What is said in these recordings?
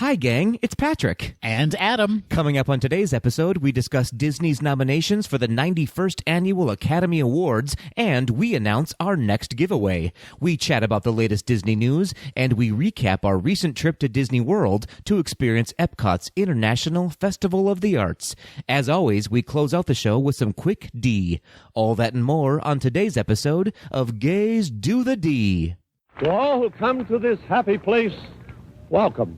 Hi, gang. It's Patrick. And Adam. Coming up on today's episode, we discuss Disney's nominations for the 91st Annual Academy Awards, and we announce our next giveaway. We chat about the latest Disney news, and we recap our recent trip to Disney World to experience Epcot's International Festival of the Arts. As always, we close out the show with some quick D. All that and more on today's episode of Gays Do the D. To all who come to this happy place, welcome.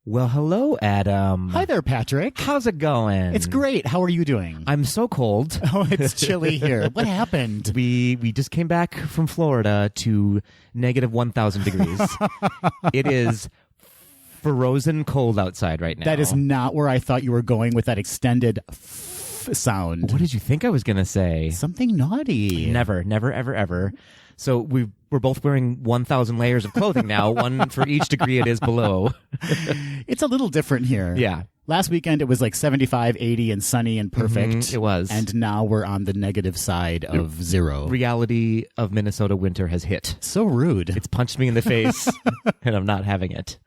Well, hello, Adam. Hi there, Patrick. How's it going? It's great. How are you doing? I'm so cold. Oh, it's chilly here. What happened? We just came back from Florida to negative 1,000 degrees. It is frozen cold outside right now. That is not where I thought you were going with that extended sound. What did you think I was going to say? Something naughty. Never, ever, ever. So we're both wearing 1,000 layers of clothing now, one for each degree it is below. It's a little different here. Yeah. Last weekend it was like 75, 80 and sunny and perfect. It was. And now we're on the negative side of zero. Reality of Minnesota winter has hit. So rude. It's punched me in the face, and I'm not having it.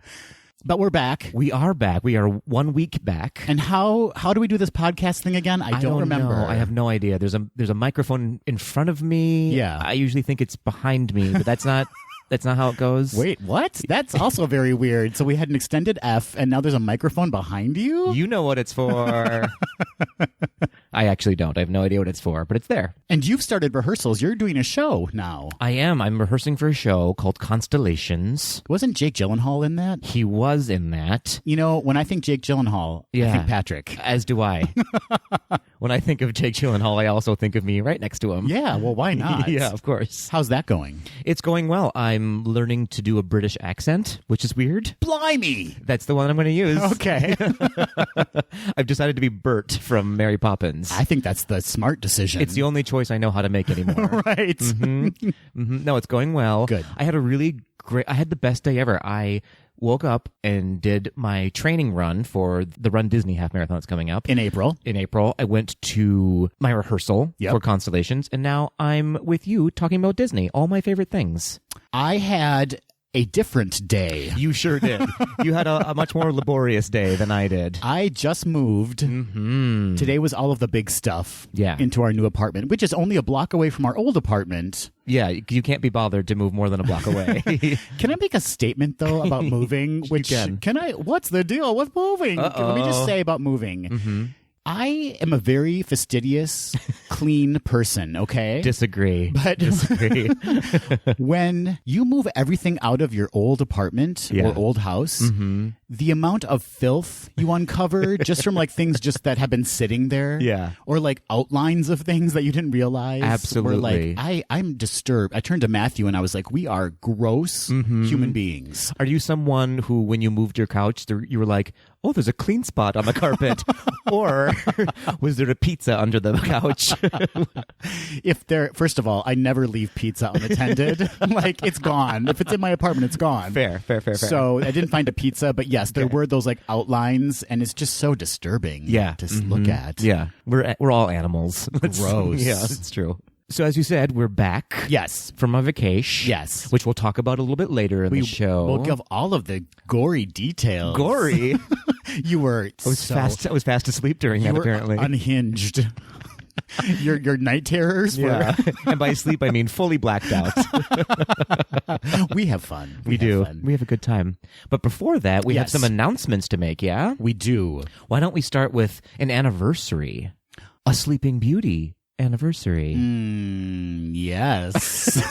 But we're back. We are back. We are 1 week back. And how do we do this podcast thing again? I don't remember. Know. I have no idea. There's a microphone in front of me. Yeah. I usually think it's behind me, but that's not how it goes. Wait, what? That's also very weird. So we had an extended F, and now there's a microphone behind you? You know what it's for. I actually don't. I have no idea what it's for, but it's there. And you've started rehearsals. You're doing a show now. I am. I'm rehearsing for a show called Constellations. Wasn't Jake Gyllenhaal in that? He was in that. You know, when I think Jake Gyllenhaal, I think Patrick. As do I. When I think of Jake Gyllenhaal, I also think of me right next to him. Yeah, well, why not? Yeah, of course. How's that going? It's going well. I'm learning to do a British accent, which is weird. Blimey! That's the one I'm going to use. Okay. I've decided to be Bert from Mary Poppins. I think that's the smart decision. It's the only choice I know how to make anymore. Right. No, it's going well. Good. I had the best day ever. I woke up and did my training run for the Run Disney half marathon that's coming up. In April. I went to my rehearsal for Constellations, and now I'm with you talking about Disney, all my favorite things. I had a different day. You sure did. You had a much more laborious day than I did. I just moved. Mm-hmm. Today was all of the big stuff into our new apartment, which is only a block away from our old apartment. Yeah, you can't be bothered to move more than a block away. Can I make a statement, though, about moving? Which can I? What's the deal with moving? Let me just say about moving. Mm-hmm. I am a very fastidious, clean person, okay? Disagree. When you move everything out of your old apartment or old house, the amount of filth you uncover just from like things just that have been sitting there, or like outlines of things that you didn't realize. Absolutely. Or like, I'm disturbed. I turned to Matthew and I was like, we are gross human beings. Are you someone who, when you moved your couch, you were like, oh, there's a clean spot on the carpet? Or was there a pizza under the couch? First of all, I never leave pizza unattended. Like, it's gone. If it's in my apartment, it's gone. Fair. So I didn't find a pizza, but yes, there were those like outlines, and it's just so disturbing to look at. Yeah, we're all animals. Gross. Yeah, it's true. So as you said, we're back. Yes. From a vacation. Yes. Which we'll talk about a little bit later in the show. We'll give all of the gory details. Gory? You were I was fast asleep during that, apparently. Unhinged. Your night terrors were... And by sleep, I mean fully blacked out. We have fun. We do. We have a good time. But before that, we have some announcements to make, yeah? We do. Why don't we start with an anniversary? A Sleeping Beauty anniversary. Yes.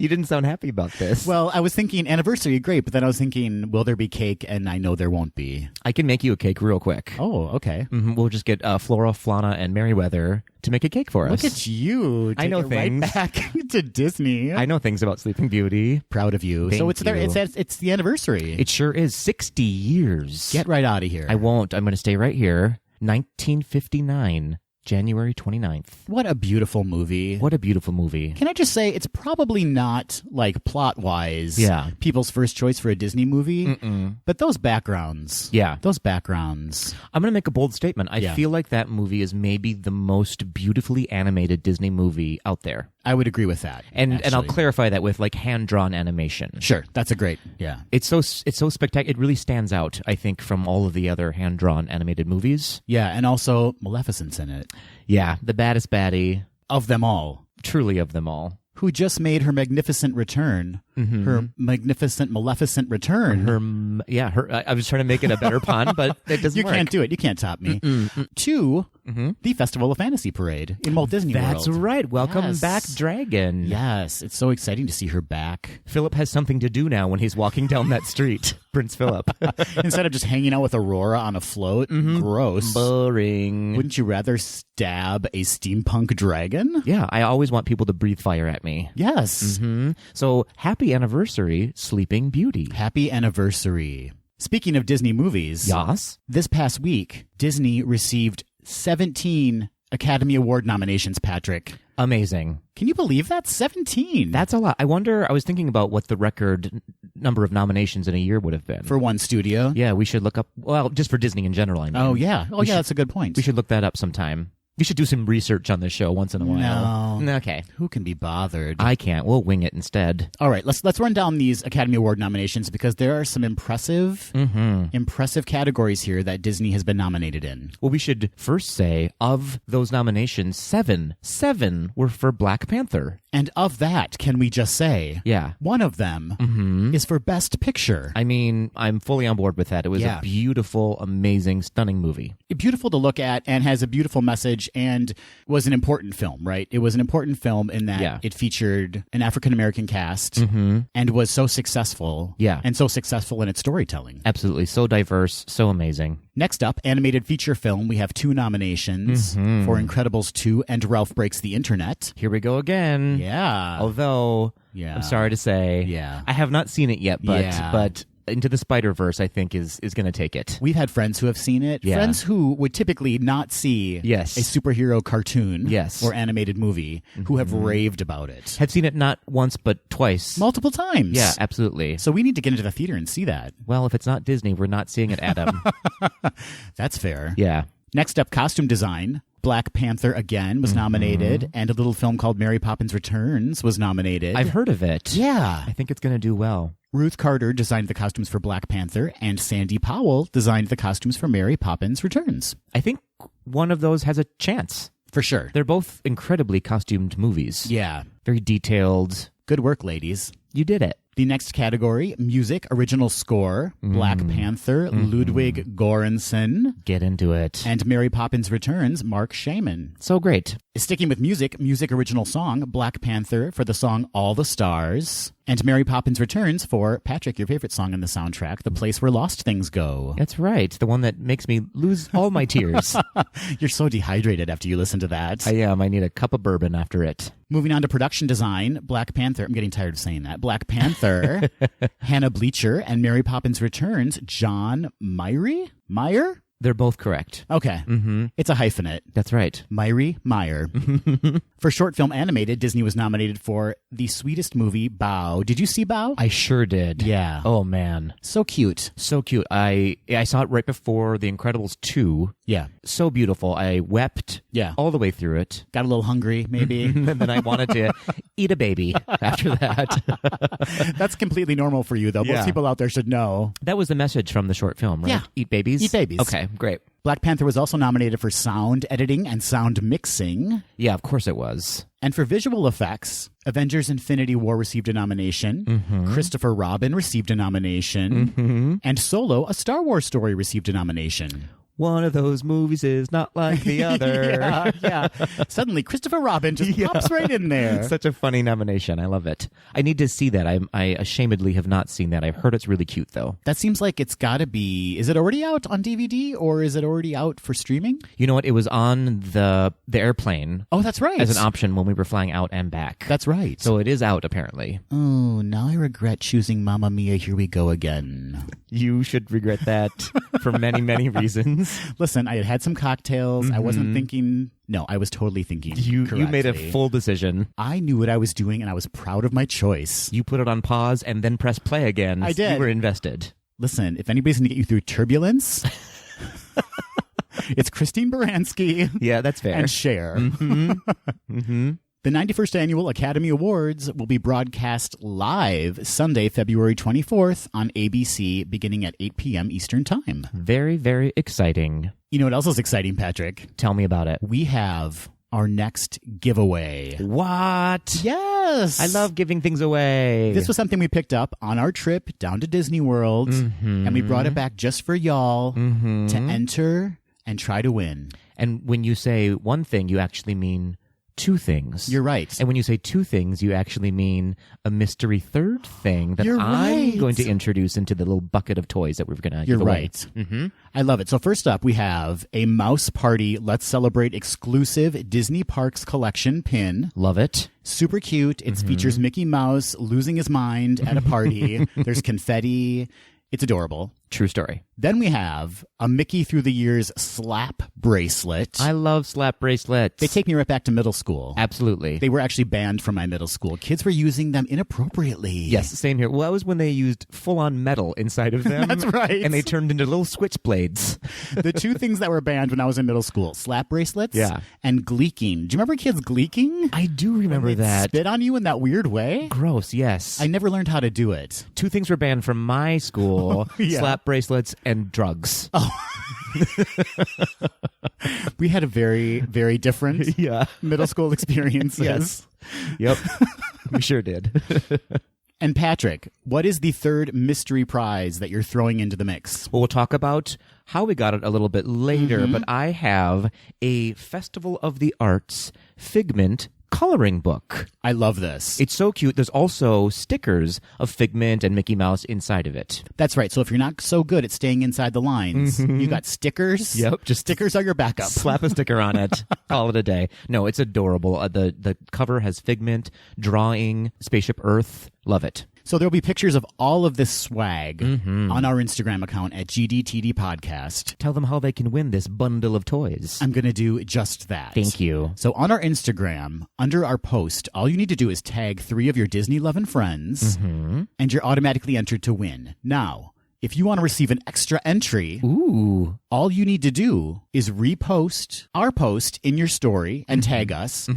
You didn't sound happy about this. Well, I was thinking anniversary, great, but then I was thinking, will there be cake? And I know there won't be. I can make you a cake real quick. Oh, okay. We'll just get Flora, Flana, and Meriwether to make a cake for us. Look at you. I know things. Right back to Disney. I know things about Sleeping Beauty. Proud of you. Thank so it's you. It's the anniversary. It sure is. 60 years. Get right out of here. I won't. I'm going to stay right here. 1959. January 29th. What a beautiful movie. What a beautiful movie. Can I just say, it's probably not, like, plot-wise, people's first choice for a Disney movie, but those backgrounds. Yeah. Those backgrounds. I'm going to make a bold statement. I feel like that movie is maybe the most beautifully animated Disney movie out there. I would agree with that. And I'll clarify that with, like, hand-drawn animation. Sure. That's a great, yeah. It's so spectacular. It really stands out, I think, from all of the other hand-drawn animated movies. Yeah, and also Maleficent's in it. Yeah, the baddest baddie. Of them all. Truly of them all. Who just made her magnificent return. Her magnificent, maleficent return. I was trying to make it a better pun, but it doesn't work. You can't do it. You can't top me. To the Festival of Fantasy Parade in Walt Disney World. That's right. Welcome back, Dragon. Yes, it's so exciting to see her back. Philip has something to do now when he's walking down that street. Prince Philip. Instead of just hanging out with Aurora on a float. Gross. Boring. Wouldn't you rather stab a steampunk dragon? Yeah, I always want people to breathe fire at me. Yes. So happy anniversary, Sleeping Beauty. Happy anniversary. Speaking of Disney movies. Yes. This past week, Disney received 17 Academy Award nominations, Patrick. Amazing. Can you believe that? 17. That's a lot. I was thinking about what the record number of nominations in a year would have been. For one studio? Yeah, we should look up, well, just for Disney in general, I mean. Oh, yeah. That's a good point. We should look that up sometime. We should do some research on this show once in a while. No. Okay. Who can be bothered? I can't. We'll wing it instead. All right, let's run down these Academy Award nominations because there are some impressive categories here that Disney has been nominated in. Well, we should first say, of those nominations, seven were for Black Panther. And of that, can we just say, one of them is for Best Picture. I mean, I'm fully on board with that. It was a beautiful, amazing, stunning movie. Beautiful to look at and has a beautiful message and was an important film, right? It was an important film in that it featured an African-American cast and was so successful. Yeah. And so successful in its storytelling. Absolutely. So diverse, so amazing. Next up, animated feature film. We have 2 nominations for Incredibles 2 and Ralph Breaks the Internet. Here we go again. Yeah. Although, I'm sorry to say, I have not seen it yet, but Into the Spider-Verse, I think, is going to take it. We've had friends who have seen it. Yeah. Friends who would typically not see a superhero cartoon or animated movie who have raved about it. Have seen it not once, but twice. Multiple times. Yeah, absolutely. So we need to get into the theater and see that. Well, if it's not Disney, we're not seeing it, Adam. That's fair. Yeah. Next up, costume design. Black Panther again was nominated, and a little film called Mary Poppins Returns was nominated. I've heard of it. Yeah. I think it's going to do well. Ruth Carter designed the costumes for Black Panther, and Sandy Powell designed the costumes for Mary Poppins Returns. I think one of those has a chance. For sure. They're both incredibly costumed movies. Yeah. Very detailed. Good work, ladies. You did it. The next category, music, original score, Black Panther, Ludwig Göransson. Get into it. And Mary Poppins Returns, Mark Shaman. So great. Sticking with music original song, Black Panther for the song All the Stars. And Mary Poppins Returns for, Patrick, your favorite song in the soundtrack, The Place Where Lost Things Go. That's right. The one that makes me lose all my tears. You're so dehydrated after you listen to that. I am. I need a cup of bourbon after it. Moving on to production design, Black Panther. I'm getting tired of saying that. Black Panther, Hannah Bleacher, and Mary Poppins Returns, John Meyer? They're both correct. Okay. It's a hyphenate. That's right. Meyer. For short film animated, Disney was nominated for The Sweetest Movie, Bao. Did you see Bao? I sure did. Yeah. Oh, man. So cute. So cute. I saw it right before The Incredibles 2. Yeah. So beautiful. I wept all the way through it. Got a little hungry, maybe. And then I wanted to eat a baby after that. That's completely normal for you, though. Most people out there should know. That was the message from the short film, right? Yeah. Eat babies? Eat babies. Okay, great. Black Panther was also nominated for sound editing and sound mixing. Yeah, of course it was. And for visual effects, Avengers Infinity War received a nomination. Christopher Robin received a nomination. And Solo, a Star Wars story, received a nomination. One of those movies is not like the other. yeah. Suddenly, Christopher Robin just pops right in there. Such a funny nomination. I love it. I need to see that. I ashamedly have not seen that. I've heard it's really cute, though. That seems like it's got to be... Is it already out on DVD, or is it already out for streaming? You know what? It was on the airplane. Oh, that's right. As an option when we were flying out and back. That's right. So it is out, apparently. Oh, now I regret choosing Mamma Mia, Here We Go Again. You should regret that for many, many reasons. plans? Listen, I had had some cocktails. I wasn't thinking. No, I was totally thinking. You made a full decision. I knew what I was doing, and I was proud of my choice. You put it on pause and then press play again. I did. You were invested. Listen, if anybody's going to get you through turbulence, it's Christine Baranski. Yeah, that's fair. And Cher. The 91st Annual Academy Awards will be broadcast live Sunday, February 24th on ABC beginning at 8 p.m. Eastern Time. Very, very exciting. You know what else is exciting, Patrick? Tell me about it. We have our next giveaway. What? Yes. I love giving things away. This was something we picked up on our trip down to Disney World, and we brought it back just for y'all to enter and try to win. And when you say one thing, you actually mean two things. You're right. And when you say two things, you actually mean a mystery third thing that You're I'm right. going to introduce into the little bucket of toys that we're going to You're give away. right. I love it. So first up, we have a Mouse Party Let's Celebrate exclusive Disney Parks collection pin. Love it. Super cute. It features Mickey Mouse losing his mind at a party. There's confetti. It's adorable. True story. Then we have a Mickey Through the Years slap bracelet. I love slap bracelets. They take me right back to middle school. Absolutely. They were actually banned from my middle school. Kids were using them inappropriately. Yes, same here. Well, that was when they used full-on metal inside of them. That's right. And they turned into little switchblades. The two things that were banned when I was in middle school, slap bracelets and gleeking. Do you remember kids gleeking? I do remember that. Spit on you in that weird way? Gross, yes. I never learned how to do it. Two things were banned from my school, slap bracelets and drugs. Oh. We had a very, very different middle school experiences. Yes. Yep. We sure did. And Patrick, what is the third mystery prize that you're throwing into the mix? Well, we'll talk about how we got it a little bit later, but I have a Festival of the Arts Figment coloring book. I love this. It's so cute. There's also stickers of Figment and Mickey Mouse inside of it. That's right. So if you're not so good at staying inside the lines, you got stickers. Yep. Just stickers are your backup. Slap a sticker on it. Call it a day. No, it's adorable. The cover has Figment, drawing, Spaceship Earth. Love it. So there'll be pictures of all of this swag on our Instagram account at GDTD Podcast. Tell them how they can win this bundle of toys. I'm going to do just that. Thank you. So on our Instagram, under our post, all you need to do is tag 3 of your Disney-loving friends, and you're automatically entered to win. Now, if you want to receive an extra entry, all you need to do is repost our post in your story and tag us,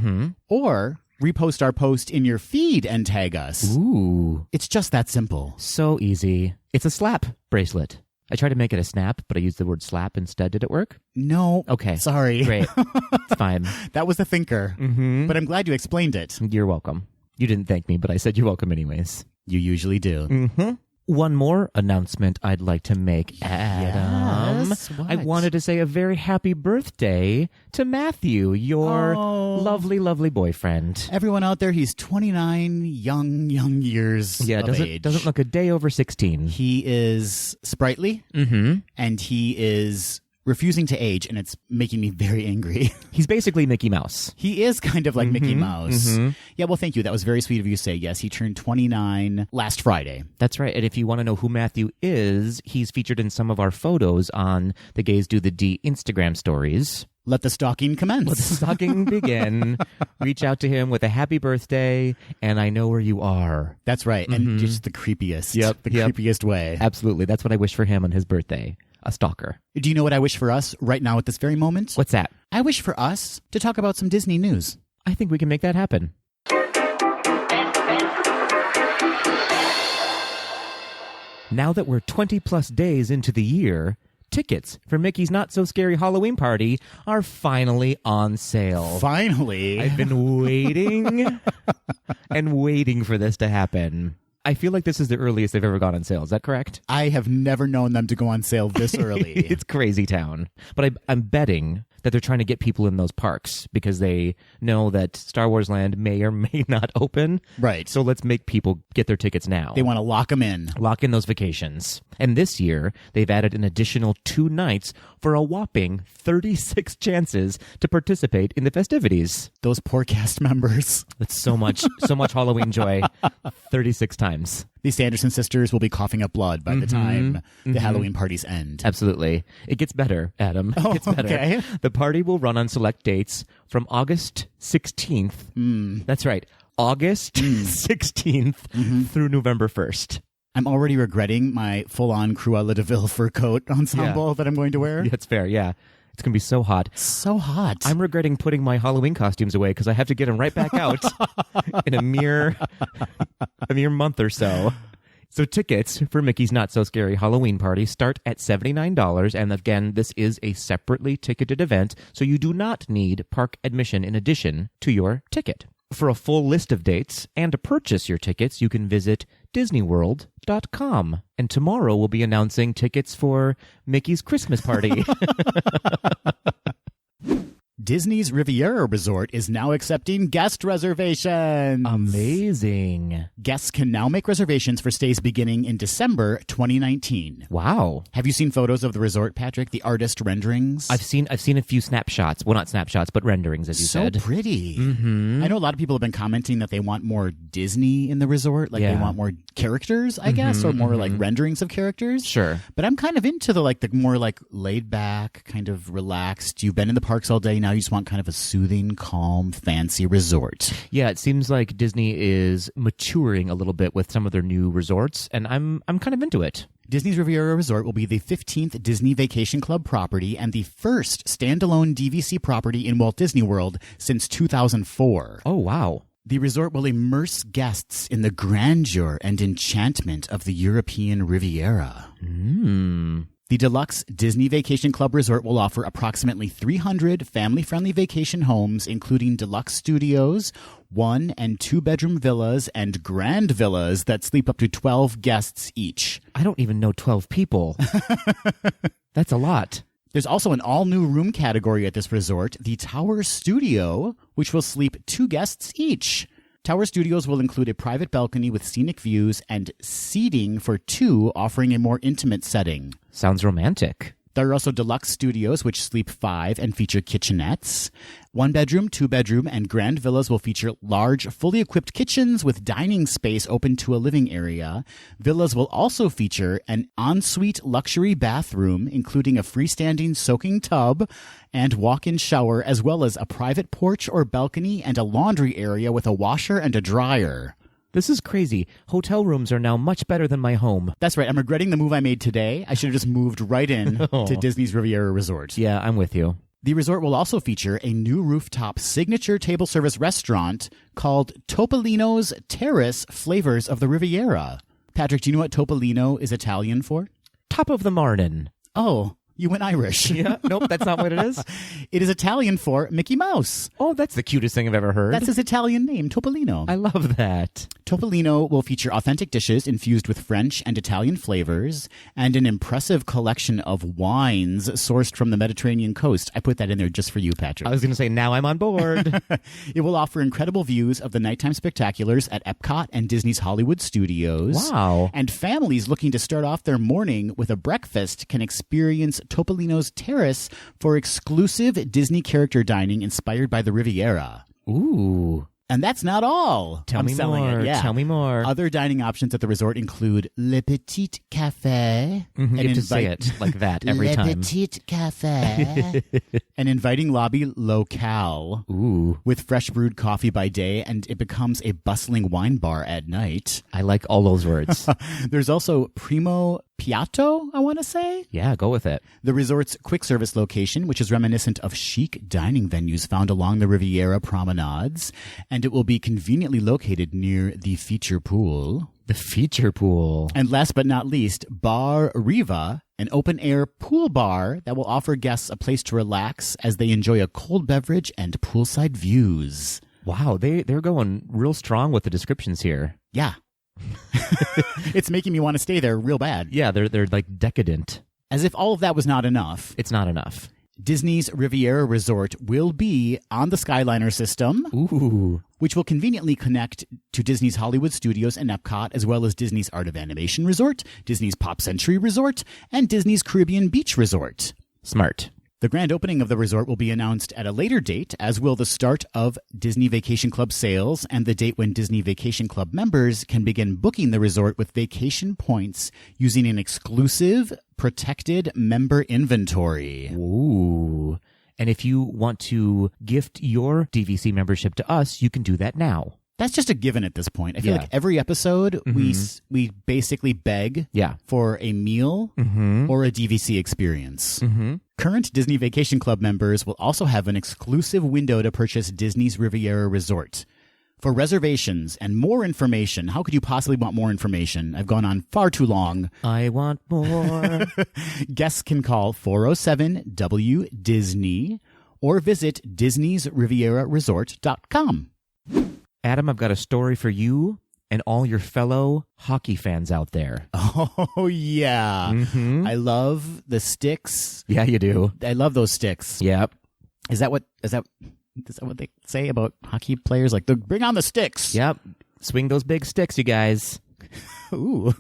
or repost our post in your feed and tag us. Ooh. It's just that simple. So easy. It's a slap bracelet. I tried to make it a snap, but I used the word slap instead. Did it work? No. Okay. Sorry. Great. It's fine. That was the thinker. But I'm glad you explained it. You're welcome. You didn't thank me, but I said you're welcome anyways. You usually do. One more announcement I'd like to make, Adam. Yes, what? I wanted to say a very happy birthday to Matthew, your lovely, lovely boyfriend. Everyone out there, he's 29 young years of age. Doesn't look a day over 16. He is sprightly, and he is refusing to age, and it's making me very angry. He's basically Mickey Mouse. He is kind of like Mickey Mouse. Yeah, well, thank you. That was very sweet of you to say. Yes, he turned 29 last Friday. That's right. And if you want to know who Matthew is, he's featured in some of our photos on the Gays Do the D Instagram stories. Let the stalking commence. Let the stalking begin. Reach out to him with a happy birthday, and I know where you are. That's right. And just the creepiest. Yep. Creepiest way. Absolutely. That's what I wish for him on his birthday. A stalker. Do you know what I wish for us right now at this very moment? What's that? I wish for us to talk about some Disney news. I think we can make that happen. Now that we're 20 plus days into the year, tickets for Mickey's Not So Scary Halloween Party are finally on sale. Finally. I've been waiting and waiting for this to happen. I feel like this is the earliest they've ever gone on sale. Is that correct? I have never known them to go on sale this early. It's crazy town. But I'm betting that they're trying to get people in those parks because they know that Star Wars Land may or may not open. Right. So let's make people get their tickets now. They want to lock them in. Lock in those vacations. And this year, they've added an additional 2 nights for a whopping 36 chances to participate in the festivities. Those poor cast members. That's so much Halloween joy. 36 times. times. The Sanderson sisters will be coughing up blood by the time the Halloween parties end. Absolutely. It gets better, Adam. It gets better. Okay. The party will run on select dates from August 16th. That's right. August 16th through November 1st. I'm already regretting my full-on Cruella de Vil fur coat ensemble that I'm going to wear. That's fair, yeah. It's going to be so hot. So hot. I'm regretting putting my Halloween costumes away because I have to get them right back out in a mere month or so. So tickets for Mickey's Not So Scary Halloween Party start at $79. And again, this is a separately ticketed event, so you do not need park admission in addition to your ticket. For a full list of dates and to purchase your tickets, you can visit DisneyWorld.com. And tomorrow we'll be announcing tickets for Mickey's Christmas party. Disney's Riviera Resort is now accepting guest reservations. Amazing. Guests can now make reservations for stays beginning in December 2019. Wow. Have you seen photos of the resort, Patrick? The artist renderings? I've seen a few snapshots. Well, not snapshots, but renderings, as you said. So pretty. I know a lot of people have been commenting that they want more Disney in the resort. Like they want more characters, I guess, or more like renderings of characters. Sure. But I'm kind of into the more laid back, kind of relaxed. You've been in the parks all day. Now you just want kind of a soothing, calm, fancy resort. Yeah, it seems like Disney is maturing a little bit with some of their new resorts, and I'm kind of into it. Disney's Riviera Resort will be the 15th Disney Vacation Club property and the first standalone DVC property in Walt Disney World since 2004. Oh, wow. The resort will immerse guests in the grandeur and enchantment of the European Riviera. The deluxe Disney Vacation Club Resort will offer approximately 300 family-friendly vacation homes, including deluxe studios, 1- and 2-bedroom villas, and grand villas that sleep up to 12 guests each. I don't even know 12 people. That's a lot. There's also an all-new room category at this resort, the Tower Studio, which will sleep 2 guests each. Tower Studios will include a private balcony with scenic views and seating for 2, offering a more intimate setting. Sounds romantic. There are also deluxe studios, which sleep 5 and feature kitchenettes. 1-bedroom, 2-bedroom, and grand villas will feature large, fully equipped kitchens with dining space open to a living area. Villas will also feature an ensuite luxury bathroom, including a freestanding soaking tub and walk-in shower, as well as a private porch or balcony and a laundry area with a washer and a dryer. This is crazy. Hotel rooms are now much better than my home. That's right. I'm regretting the move I made today. I should have just moved right in to Disney's Riviera Resort. Yeah, I'm with you. The resort will also feature a new rooftop signature table service restaurant called Topolino's Terrace Flavors of the Riviera. Patrick, do you know what Topolino is Italian for? Top of the morning. Oh, you went Irish. Yeah, nope, that's not what it is. It is Italian for Mickey Mouse. Oh, that's the cutest thing I've ever heard. That's his Italian name, Topolino. I love that. Topolino will feature authentic dishes infused with French and Italian flavors and an impressive collection of wines sourced from the Mediterranean coast. I put that in there just for you, Patrick. I was going to say, now I'm on board. It will offer incredible views of the nighttime spectaculars at Epcot and Disney's Hollywood Studios. Wow. And families looking to start off their morning with a breakfast can experience Topolino's Terrace for exclusive Disney character dining inspired by the Riviera. Ooh. And that's not all. Tell me more. Tell me more. Other dining options at the resort include Le Petit Café. You have to say it like that every time. Le Petit Café. An inviting lobby locale. Ooh. With fresh brewed coffee by day, and it becomes a bustling wine bar at night. I like all those words. There's also Primo Piatto, I want to say. Yeah, go with it. The resort's quick service location, which is reminiscent of chic dining venues found along the Riviera promenades, and it will be conveniently located near the feature pool. The feature pool. And last but not least, Bar Riva, an open-air pool bar that will offer guests a place to relax as they enjoy a cold beverage and poolside views. Wow, they're going real strong with the descriptions here. Yeah. It's making me want to stay there real bad. Yeah, they're like decadent. As if all of that was not enough. It's not enough. Disney's Riviera Resort will be on the Skyliner system. Ooh. Which will conveniently connect to Disney's Hollywood Studios and Epcot, as well as Disney's Art of Animation Resort, Disney's Pop Century Resort, and Disney's Caribbean Beach Resort. Smart. The grand opening of the resort will be announced at a later date, as will the start of Disney Vacation Club sales and the date when Disney Vacation Club members can begin booking the resort with vacation points using an exclusive, protected member inventory. Ooh. And if you want to gift your DVC membership to us, you can do that now. That's just a given at this point. I feel like every episode we basically beg for a meal or a DVC experience. Current Disney Vacation Club members will also have an exclusive window to purchase Disney's Riviera Resort. For reservations and more information, how could you possibly want more information? I've gone on far too long. I want more. Guests can call 407-WDISNEY or visit disneysrivieraresort.com. Adam, I've got a story for you and all your fellow hockey fans out there. Oh, yeah. I love the sticks. Yeah, you do. I love those sticks. Yep. Is that what they say about hockey players? Like, bring on the sticks. Yep. Swing those big sticks, you guys. Ooh.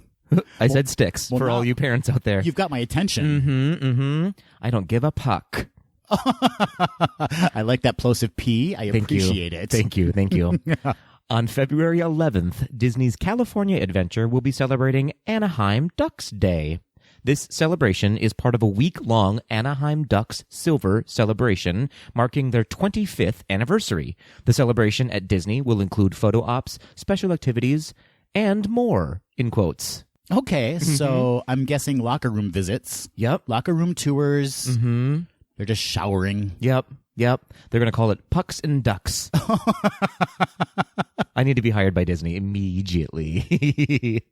I said sticks for all you parents out there. You've got my attention. I don't give a puck. I like that plosive P. I appreciate it. Thank you. On February 11th, Disney's California Adventure will be celebrating Anaheim Ducks Day. This celebration is part of a week-long Anaheim Ducks Silver celebration, marking their 25th anniversary. The celebration at Disney will include photo ops, special activities, and more, in quotes. Okay, so I'm guessing locker room visits. Yep. Locker room tours. They're just showering. Yep. They're going to call it Pucks and Ducks. I need to be hired by Disney immediately.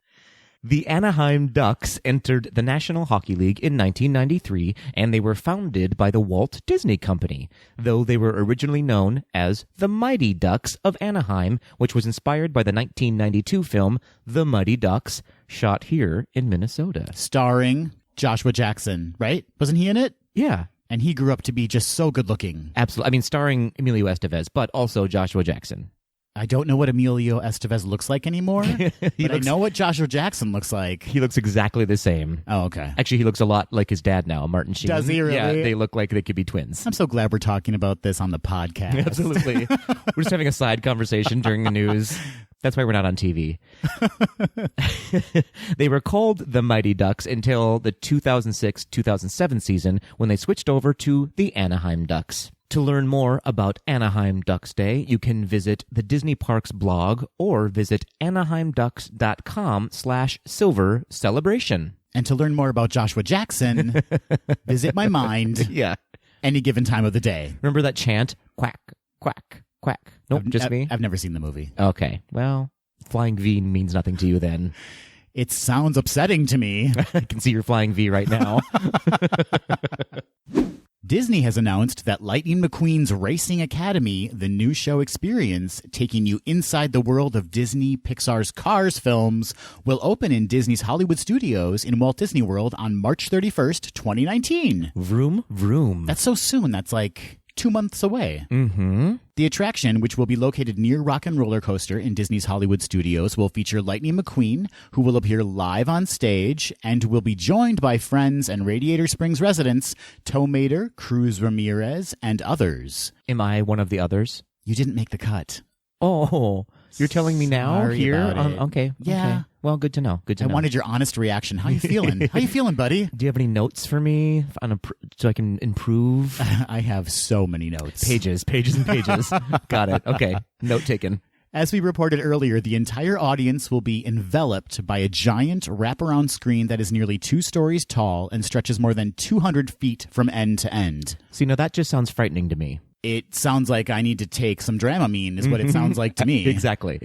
The Anaheim Ducks entered the National Hockey League in 1993, and they were founded by the Walt Disney Company, though they were originally known as the Mighty Ducks of Anaheim, which was inspired by the 1992 film The Mighty Ducks, shot here in Minnesota. Starring Joshua Jackson, right? Wasn't he in it? Yeah. And he grew up to be just so good looking. Absolutely. I mean, starring Emilio Estevez, but also Joshua Jackson. I don't know what Emilio Estevez looks like anymore, but I know what Joshua Jackson looks like. He looks exactly the same. Oh, okay. Actually, he looks a lot like his dad now, Martin Sheen. Does he really? Yeah, they look like they could be twins. I'm so glad we're talking about this on the podcast. Absolutely. We're just having a side conversation during the news. That's why we're not on TV. They were called the Mighty Ducks until the 2006-2007 season when they switched over to the Anaheim Ducks. To learn more about Anaheim Ducks Day, you can visit the Disney Parks blog or visit anaheimducks.com/silver celebration. And to learn more about Joshua Jackson, visit my mind. Yeah. Any given time of the day. Remember that chant? Quack, quack, quack. Nope, just me? I've never seen the movie. Okay. Well, Flying V means nothing to you then. It sounds upsetting to me. I can see your Flying V right now. Disney has announced that Lightning McQueen's Racing Academy, the new show experience, taking you inside the world of Disney Pixar's Cars films, will open in Disney's Hollywood Studios in Walt Disney World on March 31st, 2019. Vroom, vroom. That's so soon. That's like 2 months away. The attraction, which will be located near Rock and Roller Coaster in Disney's Hollywood Studios, will feature Lightning McQueen, who will appear live on stage and will be joined by Friends and Radiator Springs residents Tow Mater, Cruz Ramirez, and others. Am I one of the others? You didn't make the cut. Oh, you're telling me now? Sorry Here? about it. Okay. Yeah. Okay. Well, good to know. Good to know. I wanted your honest reaction. How you feeling? How you feeling, buddy? Do you have any notes for me so I can improve? I have so many notes. Pages and pages. Got it. Okay. Note taken. As we reported earlier, the entire audience will be enveloped by a giant wraparound screen that is nearly 2 stories tall and stretches more than 200 feet from end to end. See, now that just sounds frightening to me. It sounds like I need to take some Dramamine is what it sounds like to me. Exactly.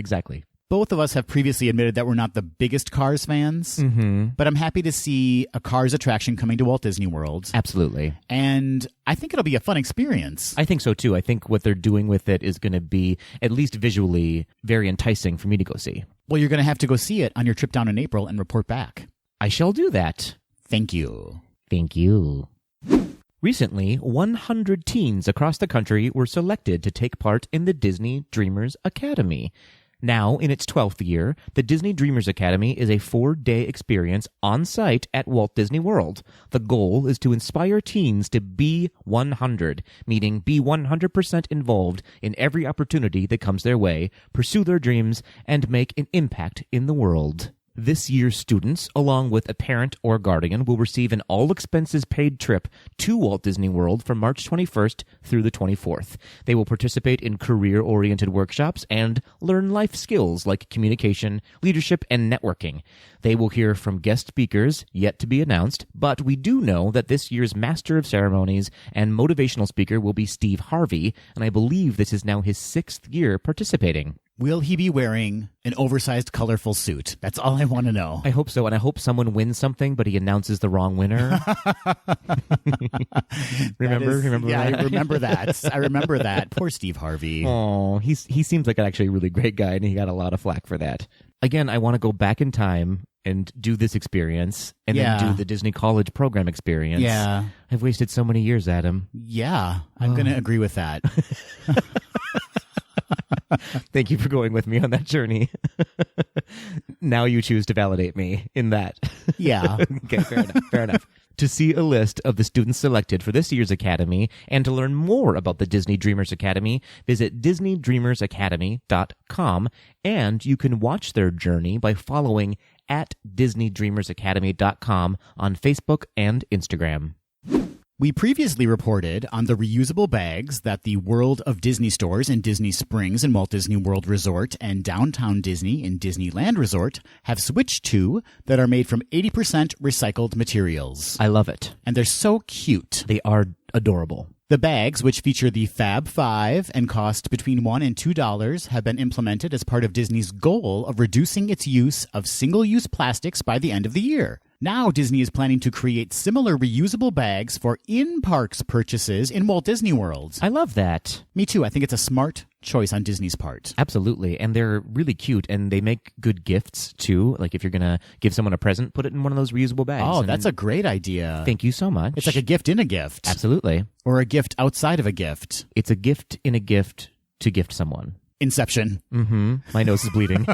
Both of us have previously admitted that we're not the biggest Cars fans, but I'm happy to see a Cars attraction coming to Walt Disney World. Absolutely. And I think it'll be a fun experience. I think so, too. I think what they're doing with it is going to be, at least visually, very enticing for me to go see. Well, you're going to have to go see it on your trip down in April and report back. I shall do that. Thank you. Thank you. Recently, 100 teens across the country were selected to take part in the Disney Dreamers Academy. Now, in its 12th year, the Disney Dreamers Academy is a 4-day experience on-site at Walt Disney World. The goal is to inspire teens to be 100, meaning be 100% involved in every opportunity that comes their way, pursue their dreams, and make an impact in the world. This year's students, along with a parent or guardian, will receive an all-expenses-paid trip to Walt Disney World from March 21st through the 24th. They will participate in career-oriented workshops and learn life skills like communication, leadership, and networking. They will hear from guest speakers, yet to be announced, but we do know that this year's Master of Ceremonies and motivational speaker will be Steve Harvey, and I believe this is now his 6th year participating. Will he be wearing an oversized, colorful suit? That's all I want to know. I hope so, and I hope someone wins something, but he announces the wrong winner. Remember yeah, that? I remember that. I remember that. Poor Steve Harvey. Oh, he seems like actually a really great guy, and he got a lot of flack for that. Again, I want to go back in time and do this experience, and then do the Disney College program experience. Yeah. I've wasted so many years, Adam. Yeah, I'm going to agree with that. Thank you for going with me on that journey. Now you choose to validate me in that. Yeah. Okay, fair enough. To see a list of the students selected for this year's Academy and to learn more about the Disney Dreamers Academy, visit DisneyDreamersAcademy.com, and you can watch their journey by following at DisneyDreamersAcademy.com on Facebook and Instagram. We previously reported on the reusable bags that the World of Disney stores in Disney Springs and Walt Disney World Resort and Downtown Disney in Disneyland Resort have switched to that are made from 80% recycled materials. I love it. And they're so cute. They are adorable. The bags, which feature the Fab Five and cost between $1 and $2, have been implemented as part of Disney's goal of reducing its use of single-use plastics by the end of the year. Now Disney is planning to create similar reusable bags for in-parks purchases in Walt Disney World. I love that. Me too. I think it's a smart choice on Disney's part. Absolutely. And they're really cute, and they make good gifts, too. Like, if you're going to give someone a present, put it in one of those reusable bags. Oh, that's a great idea. Thank you so much. It's like a gift in a gift. Absolutely. Or a gift outside of a gift. It's a gift in a gift to gift someone. Inception. Mm-hmm. My nose is bleeding.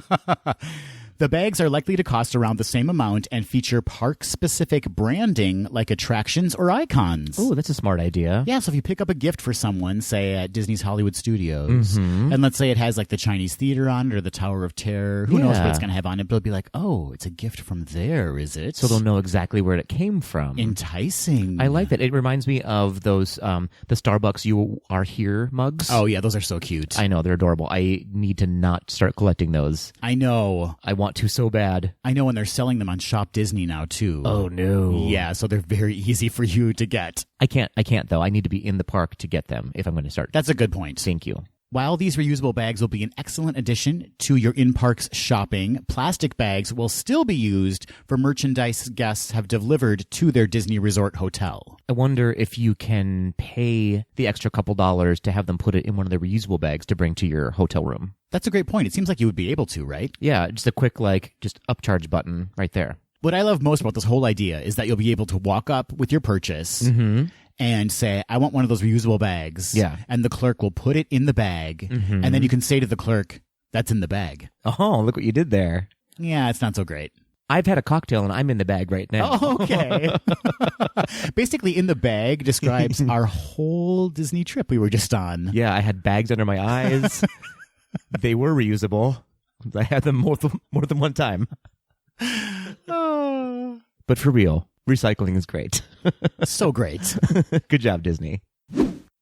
The bags are likely to cost around the same amount and feature park-specific branding like attractions or icons. Oh, that's a smart idea. Yeah, so if you pick up a gift for someone, say at Disney's Hollywood Studios, and let's say it has like the Chinese Theater on it or the Tower of Terror, who knows what it's going to have on it, but it'll be like, oh, it's a gift from there, is it? So they'll know exactly where it came from. Enticing. I like that. It reminds me of those, the Starbucks You Are Here mugs. Oh, yeah, those are so cute. I know, they're adorable. I need to not start collecting those. I know. I want to so bad. I know, and they're selling them on Shop Disney now, too. Oh, no. Yeah, so they're very easy for you to get. I can't, though. I need to be in the park to get them if I'm going to start. That's a good point. Thank you. While these reusable bags will be an excellent addition to your in-parks shopping, plastic bags will still be used for merchandise guests have delivered to their Disney Resort hotel. I wonder if you can pay the extra couple dollars to have them put it in one of the reusable bags to bring to your hotel room. That's a great point. It seems like you would be able to, right? Yeah, just a quick, just upcharge button right there. What I love most about this whole idea is that you'll be able to walk up with your purchase and say, I want one of those reusable bags. Yeah. And the clerk will put it in the bag. And then you can say to the clerk, that's in the bag. Oh, look what you did there. Yeah, it's not so great. I've had a cocktail and I'm in the bag right now. Oh, okay. Basically, in the bag describes our whole Disney trip we were just on. Yeah, I had bags under my eyes. They were reusable. I had them more than one time. But for real, recycling is great. So great. Good job, Disney.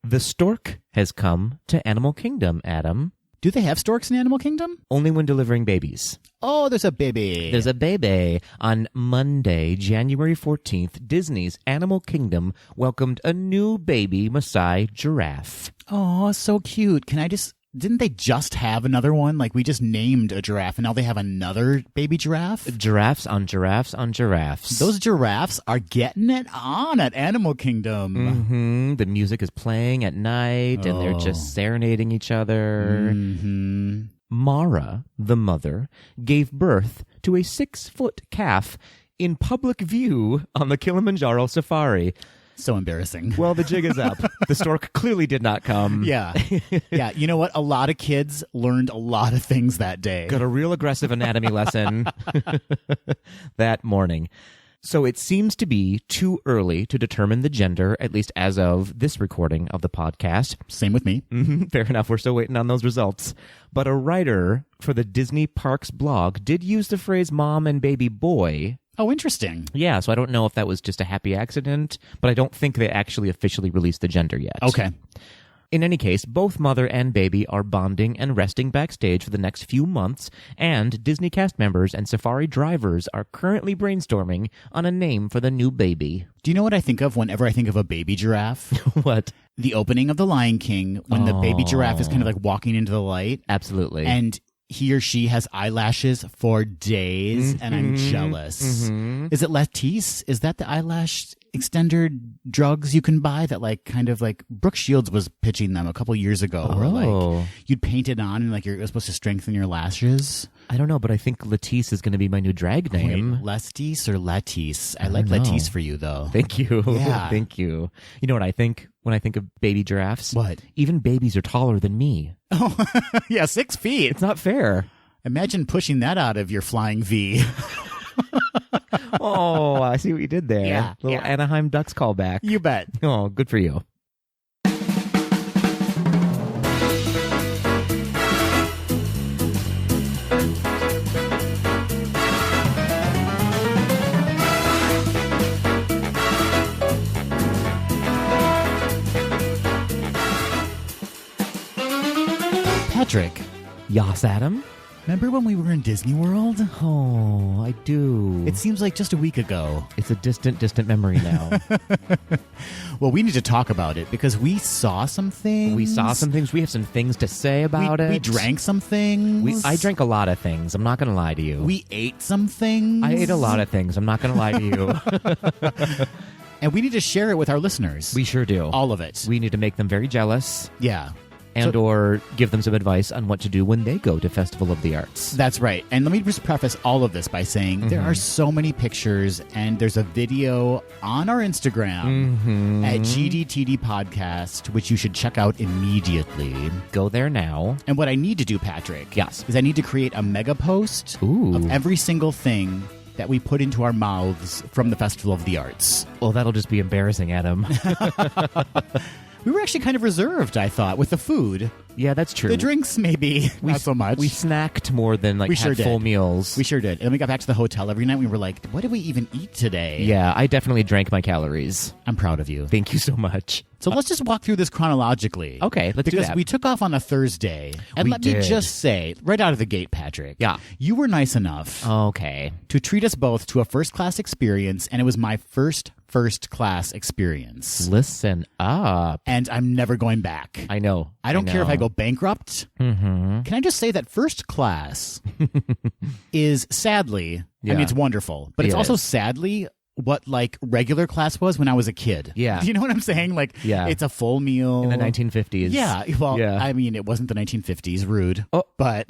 The stork has come to Animal Kingdom, Adam. Do they have storks in Animal Kingdom? Only when delivering babies. Oh, there's a baby. There's a baby. On Monday, January 14th, Disney's Animal Kingdom welcomed a new baby Maasai giraffe. Oh, so cute. Didn't they just have another one? Like, we just named a giraffe, and now they have another baby giraffe? Giraffes on giraffes on giraffes. Those giraffes are getting it on at Animal Kingdom. Mm-hmm. The music is playing at night, and they're just serenading each other. Mm-hmm. Mara, the mother, gave birth to a 6-foot calf in public view on the Kilimanjaro Safari. So embarrassing. Well, the jig is up. The stork clearly did not come. Yeah. Yeah. You know what? A lot of kids learned a lot of things that day. Got a real aggressive anatomy lesson that morning. So it seems to be too early to determine the gender, at least as of this recording of the podcast. Same with me. Fair enough. We're still waiting on those results. But a writer for the Disney Parks blog did use the phrase mom and baby boy. Oh, interesting. Yeah, so I don't know if that was just a happy accident, but I don't think they actually officially released the gender yet. Okay. In any case, both mother and baby are bonding and resting backstage for the next few months, and Disney cast members and safari drivers are currently brainstorming on a name for the new baby. Do you know what I think of whenever I think of a baby giraffe? What? The opening of The Lion King, when the baby giraffe is kind of like walking into the light. Absolutely. And he or she has eyelashes for days, and I'm jealous. Is it Latisse? Is that the eyelash extender drugs you can buy that like kind of like Brooke Shields was pitching them a couple years ago where like you'd paint it on and like you're supposed to strengthen your lashes? I don't know, but I think Latisse is going to be my new drag name. Latisse or Latisse? I like Latisse for you though. Thank you. Yeah. Thank you. You know what I think when I think of baby giraffes? What? Even babies are taller than me. Oh, yeah, 6 feet. It's not fair. Imagine pushing that out of your flying V. Oh, I see what you did there. Yeah, Little Anaheim Ducks callback. You bet. Oh, good for you. Patrick. Yas, Adam? Remember when we were in Disney World? Oh, I do. It seems like just a week ago. It's a distant, distant memory now. Well, we need to talk about it because we saw some things. We saw some things. We have some things to say about it. We drank some things. I drank a lot of things. I'm not going to lie to you. We ate some things. I ate a lot of things. I'm not going to lie to you. And we need to share it with our listeners. We sure do. All of it. We need to make them very jealous. Yeah. Or give them some advice on what to do when they go to Festival of the Arts. That's right. And let me just preface all of this by saying there are so many pictures, and there's a video on our Instagram at GDTD Podcast, which you should check out immediately. Go there now. And what I need to do, Patrick, yes, is I need to create a mega post of every single thing that we put into our mouths from the Festival of the Arts. Well, that'll just be embarrassing, Adam. We were actually kind of reserved, I thought, with the food. Yeah, that's true. The drinks, maybe not so much. We snacked more than full meals. We sure did. And then we got back to the hotel every night. We were like, what did we even eat today? Yeah, I definitely drank my calories. I'm proud of you. Thank you so much. So let's just walk through this chronologically. Okay, let's do that. Because we took off on a Thursday. And let me just say, right out of the gate, Patrick. Yeah. You were nice enough to treat us both to a first-class experience, and it was my first class experience. Listen up. And I'm never going back. I know. I don't care if I go bankrupt. Can I just say that first class is sadly, I mean, it's wonderful, but it's also sadly what like regular class was when I was a kid. Yeah. Do you know what I'm saying? Like, it's a full meal. In the 1950s. Yeah. Well, I mean, it wasn't the 1950s. Rude. But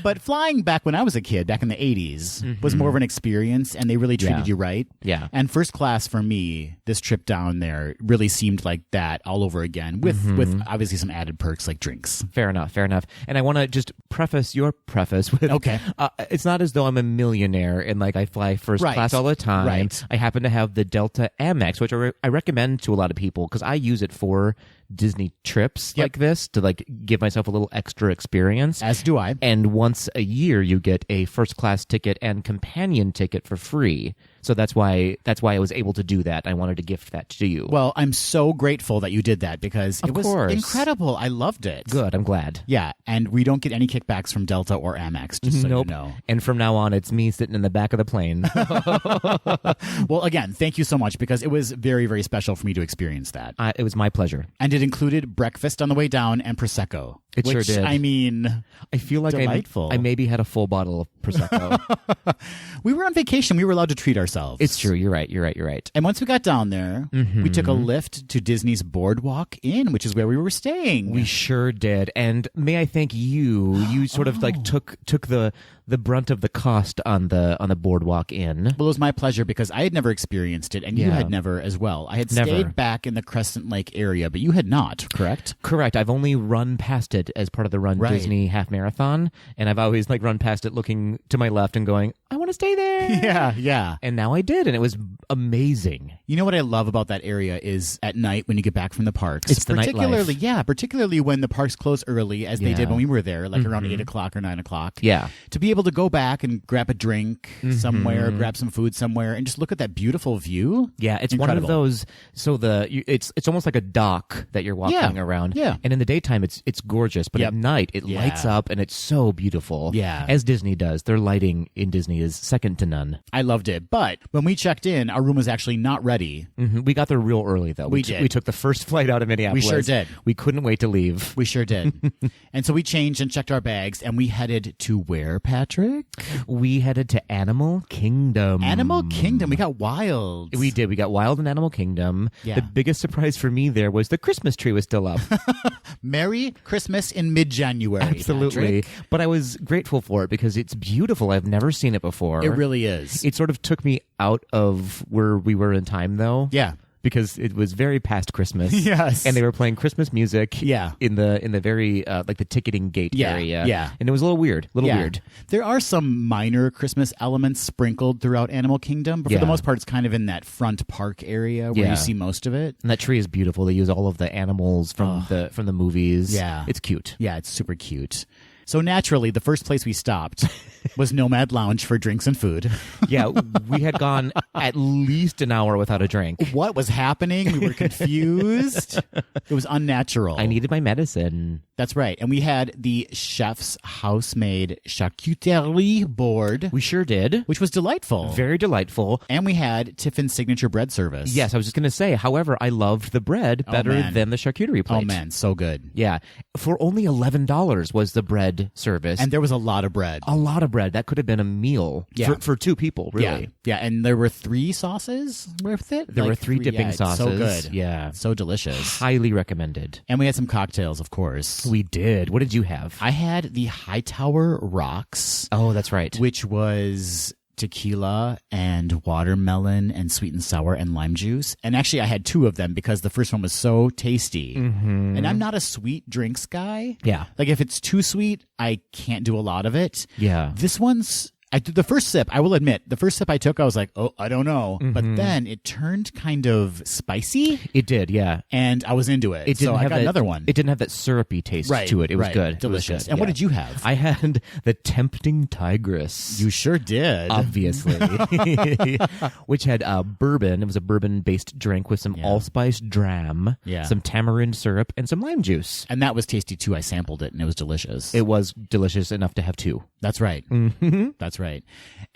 but flying back when I was a kid, back in the 80s, was more of an experience, and they really treated you right. Yeah. And first class for me, this trip down there really seemed like that all over again, with obviously some added perks like drinks. Fair enough. And I want to just preface your preface with, it's not as though I'm a millionaire and like I fly first class all the time. Right. I happen to have the Delta Amex, which I recommend to a lot of people because I use it for Disney trips like this to like give myself a little extra experience. As do I. And once a year you get a first class ticket and companion ticket for free. So that's why I was able to do that. I wanted to gift that to you. Well, I'm so grateful that you did that because it was incredible. I loved it. Good. I'm glad. Yeah. And we don't get any kickbacks from Delta or Amex, just so you know. And from now on, it's me sitting in the back of the plane. Well, again, thank you so much because it was very, very special for me to experience that. It was my pleasure. And it included breakfast on the way down and Prosecco. It sure did. I mean, I feel like delightful. I maybe had a full bottle of Prosecco. We were on vacation. We were allowed to treat ourselves. ourselves. It's true. You're right. And once we got down there, we took a lift to Disney's Boardwalk Inn, which is where we were staying. We sure did. And may I thank you? You sort of like took the brunt of the cost on the Boardwalk Inn. Well, it was my pleasure because I had never experienced it, and you had never as well. I had stayed back in the Crescent Lake area, but you had not, correct? Correct. I've only run past it as part of the Run Disney half marathon, and I've always like run past it looking to my left and going, I want to stay there. Yeah. And now I did, and it was amazing. You know what I love about that area is at night when you get back from the parks. It's the nightlife. Yeah, particularly when the parks close early, as they did when we were there, like around 8 o'clock or 9 o'clock. Yeah. To be able to go back and grab a drink somewhere, grab some food somewhere, and just look at that beautiful view. Yeah, it's incredible. one of those. So it's almost like a dock that you're walking around. Yeah. And in the daytime, it's gorgeous, but at night it lights up and it's so beautiful. Yeah. As Disney does, their lighting in Disney is second to none. I loved it, but when we checked in, our room was actually not ready. We got there real early though. We did. We took the first flight out of Minneapolis. We sure did. We couldn't wait to leave. We sure did. And so we changed and checked our bags, and we headed to where, Patrick? We headed to Animal Kingdom. Animal Kingdom. We got wild. We did. We got wild in Animal Kingdom. Yeah. The biggest surprise for me there was the Christmas tree was still up. Merry Christmas in mid-January. Absolutely. Patrick. But I was grateful for it because it's beautiful. I've never seen it before. It really is. It sort of took me out of where we were in time, though. Yeah. Because it was very past Christmas. Yes. And they were playing Christmas music in the very like the ticketing gate area. Yeah. And it was a little weird. Weird. There are some minor Christmas elements sprinkled throughout Animal Kingdom, but for the most part it's kind of in that front park area where you see most of it. And that tree is beautiful. They use all of the animals from the movies. Yeah. It's cute. Yeah, it's super cute. So naturally, the first place we stopped was Nomad Lounge for drinks and food. Yeah, we had gone at least an hour without a drink. What was happening? We were confused. It was unnatural. I needed my medicine. That's right. And we had the chef's house-made charcuterie board. We sure did. Which was delightful. Very delightful. And we had Tiffin's signature bread service. Yes, I was just going to say, however, I loved the bread better than the charcuterie plate. Oh, man, so good. Yeah. For only $11 was the bread service. And there was a lot of bread. A lot of bread. That could have been a meal for two people, really. Yeah, and there were 3 sauces with it. There were 3 dipping sauces. So good. Yeah. So delicious. Highly recommended. And we had some cocktails, of course. We did. What did you have? I had the Hightower Rocks. Oh, that's right. Which was tequila and watermelon and sweet and sour and lime juice. And actually I had 2 of them because the first one was so tasty. And I'm not a sweet drinks guy. Yeah. Like if it's too sweet, I can't do a lot of it. Yeah. This one's the first sip, I will admit, the first sip I took, I was like, oh, I don't know. But then it turned kind of spicy. It did, yeah. And I was into it. So I got another one. It didn't have that syrupy taste to it. It was good. Delicious. It was good. And what did you have? I had the Tempting Tigress. You sure did. Obviously. Which had bourbon. It was a bourbon-based drink with some allspice dram, some tamarind syrup, and some lime juice. And that was tasty, too. I sampled it, and it was delicious. It was delicious enough to have 2. That's right. That's right.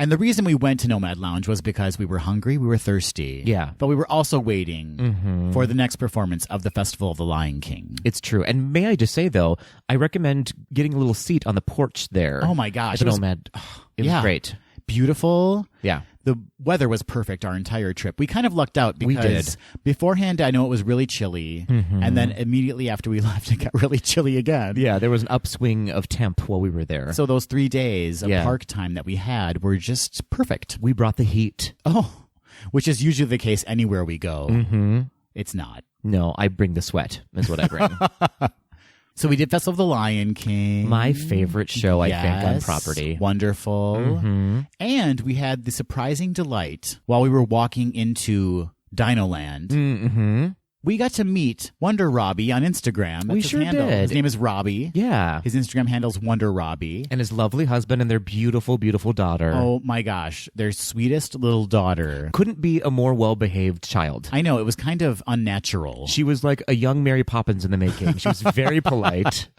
And the reason we went to Nomad Lounge was because we were hungry, we were thirsty. Yeah. But we were also waiting for the next performance of the Festival of the Lion King. It's true. And may I just say, though, I recommend getting a little seat on the porch there. Oh, my gosh. At Nomad. It was great. Beautiful. Yeah. The weather was perfect our entire trip. We kind of lucked out because beforehand I know it was really chilly, and then immediately after we left it got really chilly again. Yeah, there was an upswing of temp while we were there. So those 3 days of park time that we had were just perfect. We brought the heat. Oh, which is usually the case anywhere we go. It's not. No, I bring the sweat is what I bring. So we did Festival of the Lion King. My favorite show, I think, on property. Wonderful. And we had the surprising delight while we were walking into Dino Land. We got to meet Wonder Robbie on Instagram. That's we his sure handle. did. His name is Robbie. Yeah. His Instagram handle's Wonder Robbie. And his lovely husband and their beautiful, beautiful daughter. Oh my gosh. Their sweetest little daughter. Couldn't be a more well-behaved child. I know. It was kind of unnatural. She was like a young Mary Poppins in the making. She was very polite.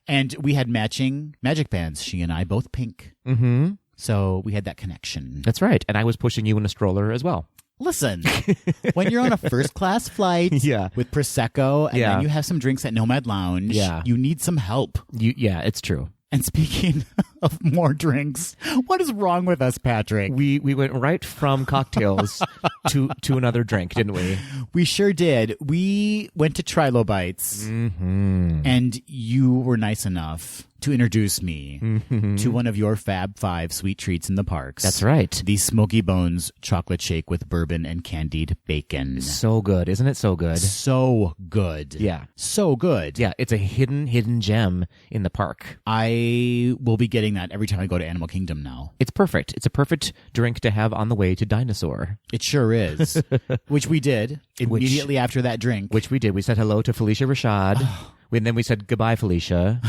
And we had matching magic bands. She and I, both pink. So we had that connection. That's right. And I was pushing you in a stroller as well. Listen, when you're on a first-class flight with Prosecco and then you have some drinks at Nomad Lounge, you need some help. Yeah, it's true. And speaking of more drinks, what is wrong with us, Patrick? We went right from cocktails to another drink, didn't we? We sure did. We went to Trilobites, and you were nice enough to introduce me to one of your Fab Five sweet treats in the parks. That's right. The Smoky Bones chocolate shake with bourbon and candied bacon. So good. Isn't it so good? So good. Yeah. So good. Yeah, it's a hidden gem in the park. I will be getting that every time I go to Animal Kingdom now. It's perfect. It's a perfect drink to have on the way to Dinosaur. It sure is. Which we did immediately after that drink. Which we did. We said hello to Felicia Rashad. And then we said goodbye, Felicia.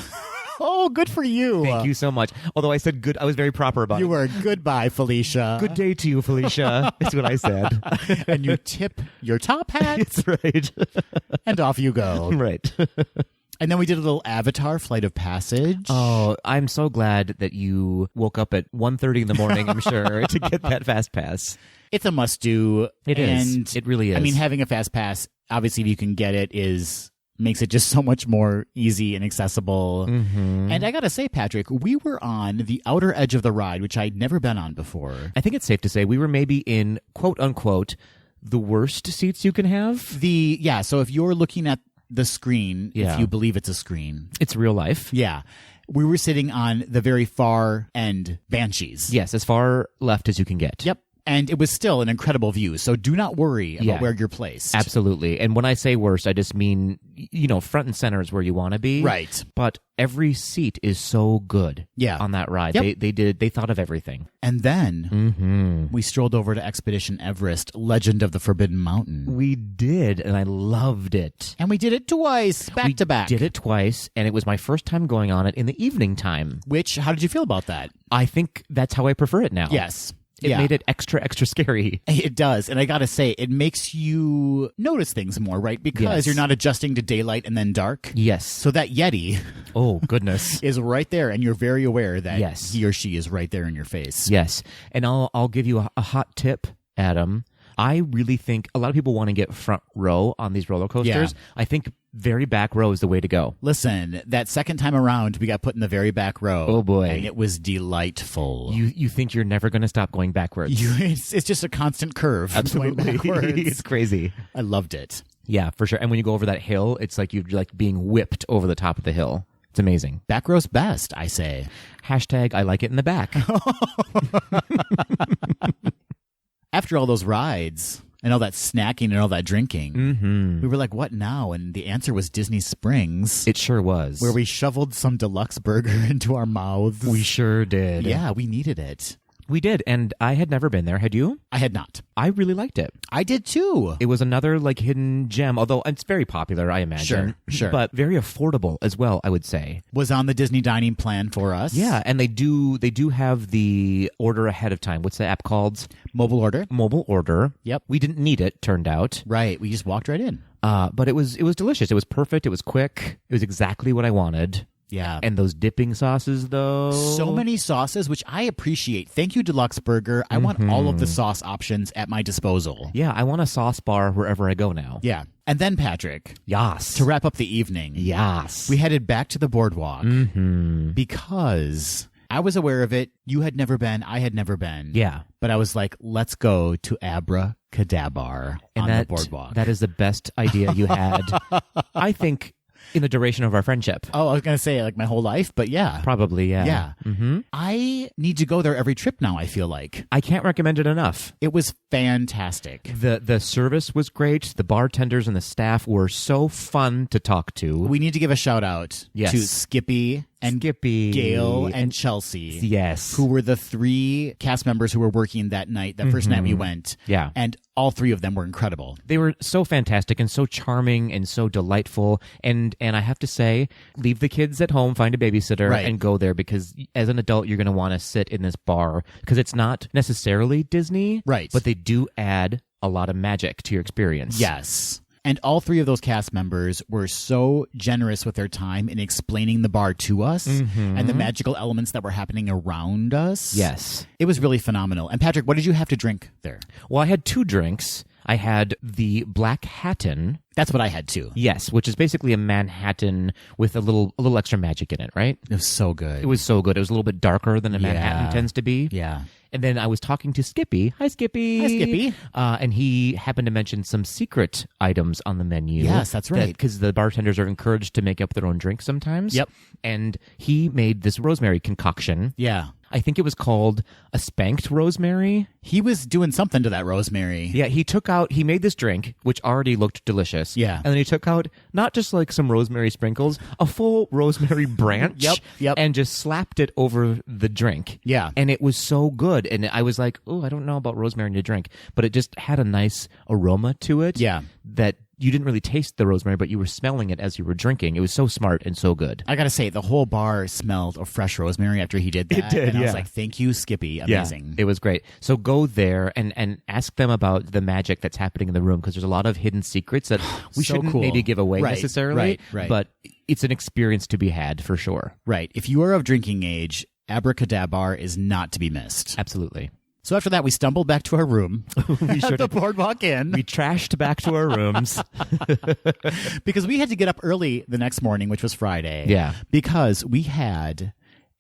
Oh, good for you. Thank you so much. Although I said good, I was very proper about it. You were goodbye, Felicia. Good day to you, Felicia. That's what I said. And you tip your top hat. That's right. And off you go. Right. And then we did a little Avatar Flight of Passage. Oh, I'm so glad that you woke up at 1:30 in the morning, I'm sure, to get that Fast Pass. It's a must-do. It is. It really is. I mean, having a Fast Pass, obviously, if you can get it, makes it just so much more easy and accessible. And I gotta say, Patrick, we were on the outer edge of the ride, which I'd never been on before. I think it's safe to say we were maybe in, quote unquote, the worst seats you can have. So if you're looking at the screen, if you believe it's a screen. It's real life. Yeah. We were sitting on the very far end Banshees. Yes, as far left as you can get. Yep. And it was still an incredible view, so do not worry about where you're placed. Absolutely. And when I say worst, I just mean, front and center is where you want to be. Right. But every seat is so good on that ride. Yep. They thought of everything. And then we strolled over to Expedition Everest, Legend of the Forbidden Mountain. We did, and I loved it. And we did it twice, back to back. We did it twice, and it was my first time going on it in the evening time. How did you feel about that? I think that's how I prefer it now. Yes. It made it extra scary. It does. And I got to say, it makes you notice things more, right? Because you're not adjusting to daylight and then dark. Yes. So that Yeti oh, goodness. is right there, and you're very aware that he or she is right there in your face. Yes. And I'll give you a hot tip, Adam. I really think a lot of people want to get front row on these roller coasters. Yeah. I think very back row is the way to go. Listen, that second time around, we got put in the very back row. Oh, boy. And it was delightful. You think you're never going to stop going backwards. It's just a constant curve. Absolutely. Going backwards. It's crazy. I loved it. Yeah, for sure. And when you go over that hill, it's like you're like being whipped over the top of the hill. It's amazing. Back row's best, I say. Hashtag I like it in the back. After all those rides and all that snacking and all that drinking, we were like, what now? And the answer was Disney Springs. It sure was. Where we shoveled some deluxe burger into our mouths. We sure did. Yeah, we needed it. We did, and I had never been there. Had you? I had not. I really liked it. I did too. It was another hidden gem, although it's very popular, I imagine. Sure. But very affordable as well, I would say. Was on the Disney dining plan for us. Yeah, and they do have the order ahead of time. What's the app called? Mobile order. Mobile order. Yep. We didn't need it, turned out. Right. We just walked right in. But it was delicious. It was perfect. It was quick. It was exactly what I wanted. Yeah. And those dipping sauces, though. So many sauces, which I appreciate. Thank you, Deluxe Burger. I want all of the sauce options at my disposal. Yeah, I want a sauce bar wherever I go now. Yeah. And then, Patrick. Yas. To wrap up the evening. Yas. We headed back to the boardwalk. Because I was aware of it. You had never been. I had never been. Yeah. But I was like, let's go to Abracadabar on the boardwalk. That is the best idea you had. I think in the duration of our friendship. Oh, I was going to say like my whole life, but yeah. Probably, yeah. Yeah. I need to go there every trip now, I feel like. I can't recommend it enough. It was fantastic. The service was great. The bartenders and the staff were so fun to talk to. We need to give a shout out to Skippy and Gail and Chelsea. Yes. Who were the 3 cast members who were working that night, that first night we went. Yeah. And all 3 of them were incredible. They were so fantastic and so charming and so delightful. And I have to say, leave the kids at home, find a babysitter, and go there, because as an adult, you're going to want to sit in this bar because it's not necessarily Disney. Right. But they do add a lot of magic to your experience. Yes. And all 3 of those cast members were so generous with their time in explaining the bar to us and the magical elements that were happening around us. Yes. It was really phenomenal. And Patrick, what did you have to drink there? Well, I had 2 drinks. I had the Black Hatton. That's what I had too. Yes, which is basically a Manhattan with a little extra magic in it, right? It was so good. It was so good. It was a little bit darker than a Manhattan tends to be. Yeah. And then I was talking to Skippy. Hi, Skippy. Hi, Skippy. And he happened to mention some secret items on the menu. Yes, that's right. Because the bartenders are encouraged to make up their own drink sometimes. Yep. And he made this rosemary concoction. Yeah. I think it was called a spanked rosemary. He was doing something to that rosemary. Yeah, he made this drink, which already looked delicious. Yeah. And then he took out not just like some rosemary sprinkles, a full rosemary branch. Yep. And just slapped it over the drink. Yeah. And it was so good. And I was like, oh, I don't know about rosemary in a drink, but it just had a nice aroma to it. Yeah. That you didn't really taste the rosemary, but you were smelling it as you were drinking. It was so smart and so good. I gotta say, the whole bar smelled of fresh rosemary after he did that. It did, and I yeah. was like, thank you, Skippy. Amazing. Yeah, it was great. So go there and ask them about the magic that's happening in the room, because there's a lot of hidden secrets that we So shouldn't cool. maybe give away necessarily. Right. But it's an experience to be had for sure. Right. If you are of drinking age, Abracadabar is not to be missed. Absolutely. So after that, we stumbled back to our room We at the Boardwalk Inn We trashed back to our rooms. because we had to get up early the next morning, which was Friday. Yeah. Because we had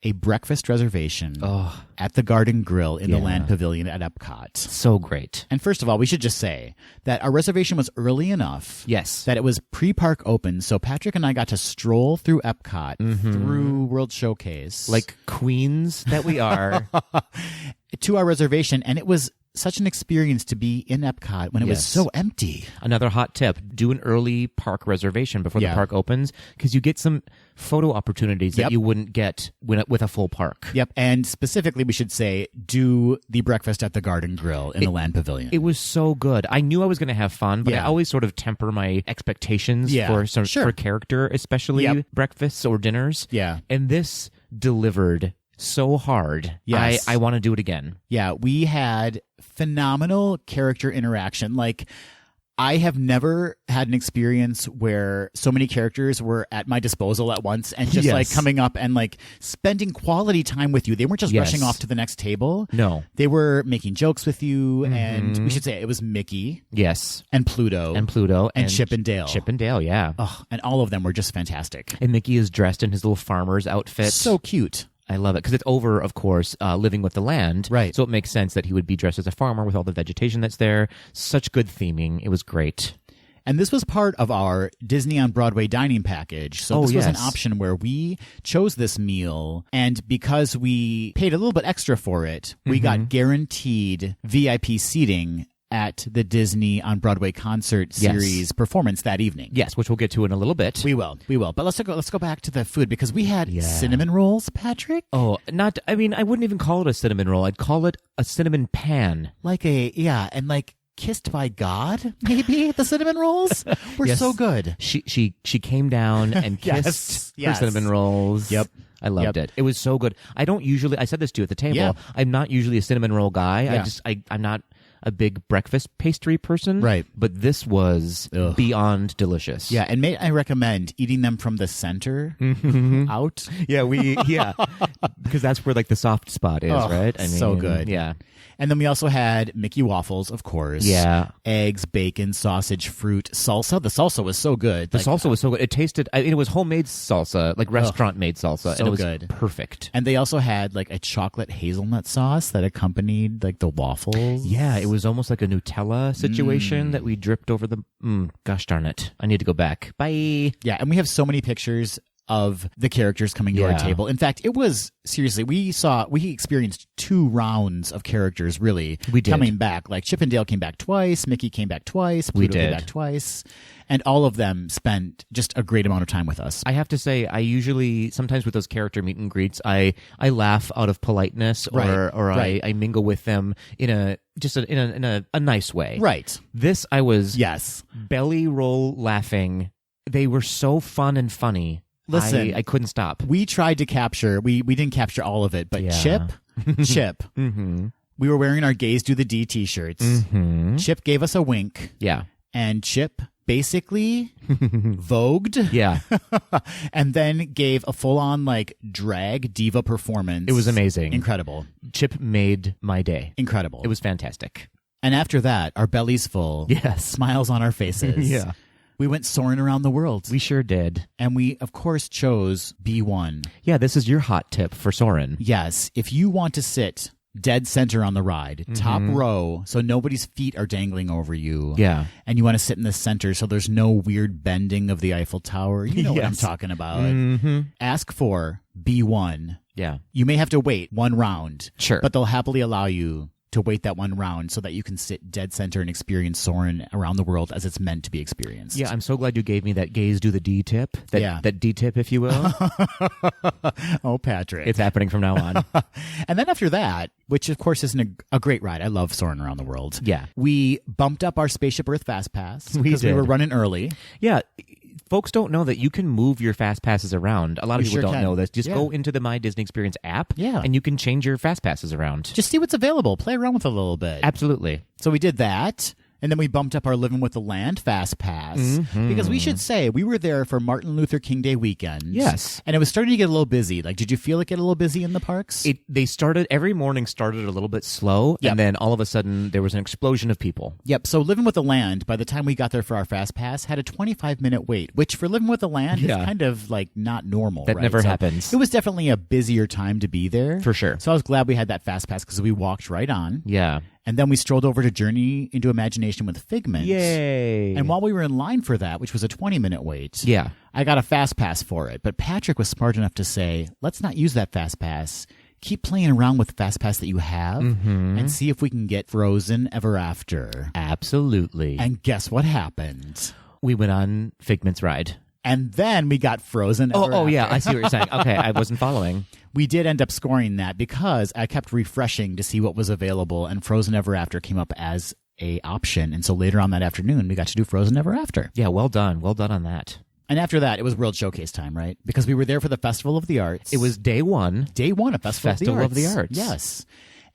a breakfast reservation at the Garden Grill in the Land Pavilion at Epcot. So great. And first of all, we should just say that our reservation was early enough Yes. that it was pre-park open, so Patrick and I got to stroll through Epcot, through World Showcase. Like queens that we are. to our reservation, and it was such an experience to be in Epcot when it was Yes. so empty. Another hot tip, do an early park reservation before the park opens, because you get some photo opportunities that you wouldn't get with a full park. Yep, and specifically we should say, do the breakfast at the Garden Grill in the Land Pavilion. It was so good. I knew I was going to have fun, but I always sort of temper my expectations for character, especially breakfasts or dinners. Yeah. And this delivered so hard. Yes. I want to do it again. Yeah, we had phenomenal character interaction. Like, I have never had an experience where so many characters were at my disposal at once and just like coming up and like spending quality time with you. They weren't just rushing off to the next table. No. They were making jokes with you, and we should say it was Mickey. Yes. And Pluto. And Chip and Dale. Chip and Dale, yeah. Oh, and all of them were just fantastic. And Mickey is dressed in his little farmer's outfit. So cute. I love it because it's over, of course, living with the land. Right. So it makes sense that he would be dressed as a farmer with all the vegetation that's there. Such good theming. It was great. And this was part of our Disney on Broadway dining package. So this was an option where we chose this meal, and because we paid a little bit extra for it, we got guaranteed VIP seating at the Disney on Broadway concert series performance that evening. Yes, which we'll get to in a little bit. We will. But let's go back to the food, because we had cinnamon rolls, Patrick. Oh, I wouldn't even call it a cinnamon roll. I'd call it a cinnamon pan. And like kissed by God, maybe the cinnamon rolls were so good. She came down and kissed her cinnamon rolls. Yep. I loved it. It was so good. I said this to you at the table. I'm not usually a cinnamon roll guy. Yeah. I'm not a big breakfast pastry person. Right. But this was beyond delicious. Yeah, and may I recommend eating them from the center out? Yeah, because that's where like the soft spot is, right? So good. Yeah. And then we also had Mickey waffles, of course. Yeah. Eggs, bacon, sausage, fruit, salsa. The salsa was so good. The salsa was so good. It tasted, it was homemade salsa, like restaurant-made salsa. So and it was good. Perfect. And they also had like a chocolate hazelnut sauce that accompanied like the waffles. Yeah, it was almost like a Nutella situation that we dripped over the... gosh darn it. I need to go back. Bye. Yeah, and we have so many pictures of the characters coming to our table. In fact, it was, seriously, we experienced 2 rounds of characters, really, coming back. Like, Chip and Dale came back twice, Mickey came back twice, Pluto came back twice, and all of them spent just a great amount of time with us. I have to say, I usually, sometimes with those character meet and greets, I laugh out of politeness, or I mingle with them in a nice way. Right. This, I was belly roll laughing. They were so fun and funny. Listen, I couldn't stop. We tried to capture, we didn't capture all of it, but Chip, we were wearing our Gays Do the D t-shirts. Chip gave us a wink. Yeah. And Chip basically vogued. Yeah. And then gave a full-on like drag diva performance. It was amazing. Incredible. Chip made my day. Incredible. It was fantastic. And after that, our bellies full. Yes. Smiles on our faces. Yeah. We went soaring around the world. We sure did. And we, of course, chose B1. Yeah, this is your hot tip for Soarin'. Yes. If you want to sit dead center on the ride, top row, so nobody's feet are dangling over you. Yeah. And you want to sit in the center so there's no weird bending of the Eiffel Tower. You know what I'm talking about. Ask for B1. Yeah. You may have to wait one round. Sure. But they'll happily allow you to wait that one round so that you can sit dead center and experience Soarin' around the world as it's meant to be experienced. Yeah, I'm so glad you gave me that gaze do the D tip. That D tip, if you will. Oh, Patrick. It's happening from now on. And then after that, which of course isn't a great ride. I love Soarin' around the world. Yeah. We bumped up our Spaceship Earth Fast Pass We because we did. were running early. Yeah. Folks don't know that you can move your fast passes around. A lot of You people sure don't can. know this. Just Yeah. go into the My Disney Experience app, Yeah. and you can change your fast passes around. Just see what's available. Play around with it a little bit. Absolutely. So we did that. And then we bumped up our Living with the Land Fast Pass. Because we should say, we were there for Martin Luther King Day weekend. Yes. And it was starting to get a little busy. Like, did you feel it get a little busy in the parks? Every morning started a little bit slow, Yep. and then all of a sudden there was an explosion of people. Yep. So Living with the Land, by the time we got there for our Fast Pass, had a 25-minute wait, which for Living with the Land is kind of like not normal. That right? never So happens. It was definitely a busier time to be there. For sure. So I was glad we had that Fast Pass because we walked right on. Yeah. And then we strolled over to Journey into Imagination with Figment. Yay. And while we were in line for that, which was a 20-minute wait, Yeah. I got a Fast Pass for it. But Patrick was smart enough to say, let's not use that Fast Pass. Keep playing around with the Fast Pass that you have and see if we can get Frozen Ever After. Absolutely. And guess what happened? We went on Figment's ride. And then we got Frozen Ever Oh, yeah. After. I see what you're saying. Okay, I wasn't following. We did end up scoring that because I kept refreshing to see what was available, and Frozen Ever After came up as a option. And so later on that afternoon, we got to do Frozen Ever After. Yeah, well done. Well done on that. And after that, it was World Showcase time, right? Because we were there for the Festival of the Arts. It was day one. Day one of Festival of the Arts. Yes.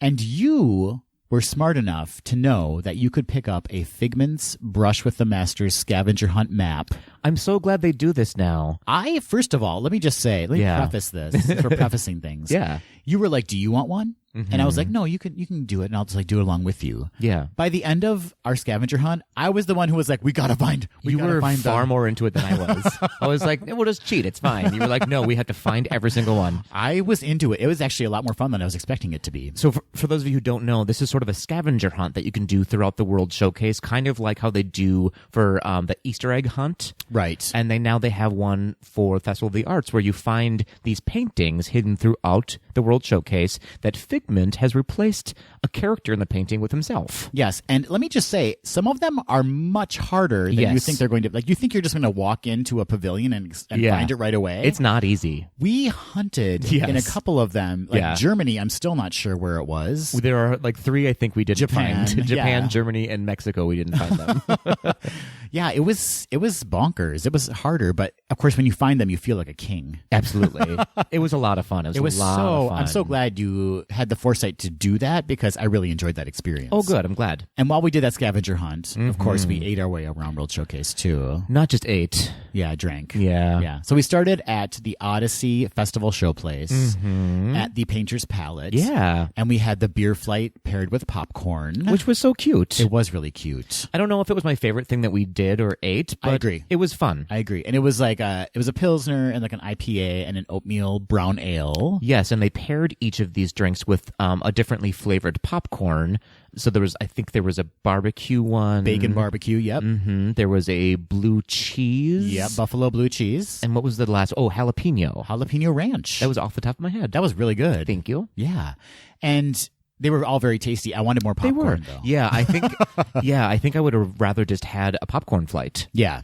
And you were smart enough to know that you could pick up a Figment's Brush with the Masters scavenger hunt map. I'm so glad they do this now. First of all, let me preface this for prefacing things. Yeah. You were like, do you want one? And I was like, no, you can do it, and I'll just like do it along with you. Yeah. By the end of our scavenger hunt, I was the one who was like, we gotta find. You were far more into it than I was. I was like, we'll just cheat. It's fine. You were like, no, we have to find every single one. I was into it. It was actually a lot more fun than I was expecting it to be. So for those of you who don't know, this is sort of a scavenger hunt that you can do throughout the World Showcase, kind of like how they do for the Easter egg hunt. Right. And they have one for Festival of the Arts where you find these paintings hidden throughout the World Showcase that Figment has replaced a character in the painting with himself. Yes, and let me just say, some of them are much harder than you think they're going to. Like, you think you're just going to walk into a pavilion and find it right away. It's not easy. We hunted in a couple of them. Like Germany, I'm still not sure where it was. There are like three I think we didn't find. Japan, Germany, and Mexico, we didn't find them. Yeah, it was bonkers. It was harder, but of course, when you find them, you feel like a king. Absolutely. It was a lot of fun. It was a lot of fun. I'm so glad you had the foresight to do that because I really enjoyed that experience. Oh, good. I'm glad. And while we did that scavenger hunt, of course, we ate our way around World Showcase too. Not just ate. Yeah, I drank. Yeah. So we started at the Odyssey Festival Showplace at the Painter's Palette. Yeah. And we had the beer flight paired with popcorn. Which was so cute. It was really cute. I don't know if it was my favorite thing that we did or ate, but I agree. It was fun. I agree. And it was like it was a Pilsner and like an IPA and an oatmeal brown ale. Yes, and they paired each of these drinks with a differently flavored popcorn. So I think there was a barbecue one. Bacon barbecue, yep. Mm-hmm. There was a blue cheese. Yep, buffalo blue cheese. And what was the last? Oh, jalapeno. Jalapeno ranch. That was off the top of my head. That was really good. Thank you. Yeah. And they were all very tasty. I wanted more popcorn, though. Yeah, I think I would have rather just had a popcorn flight. Yeah.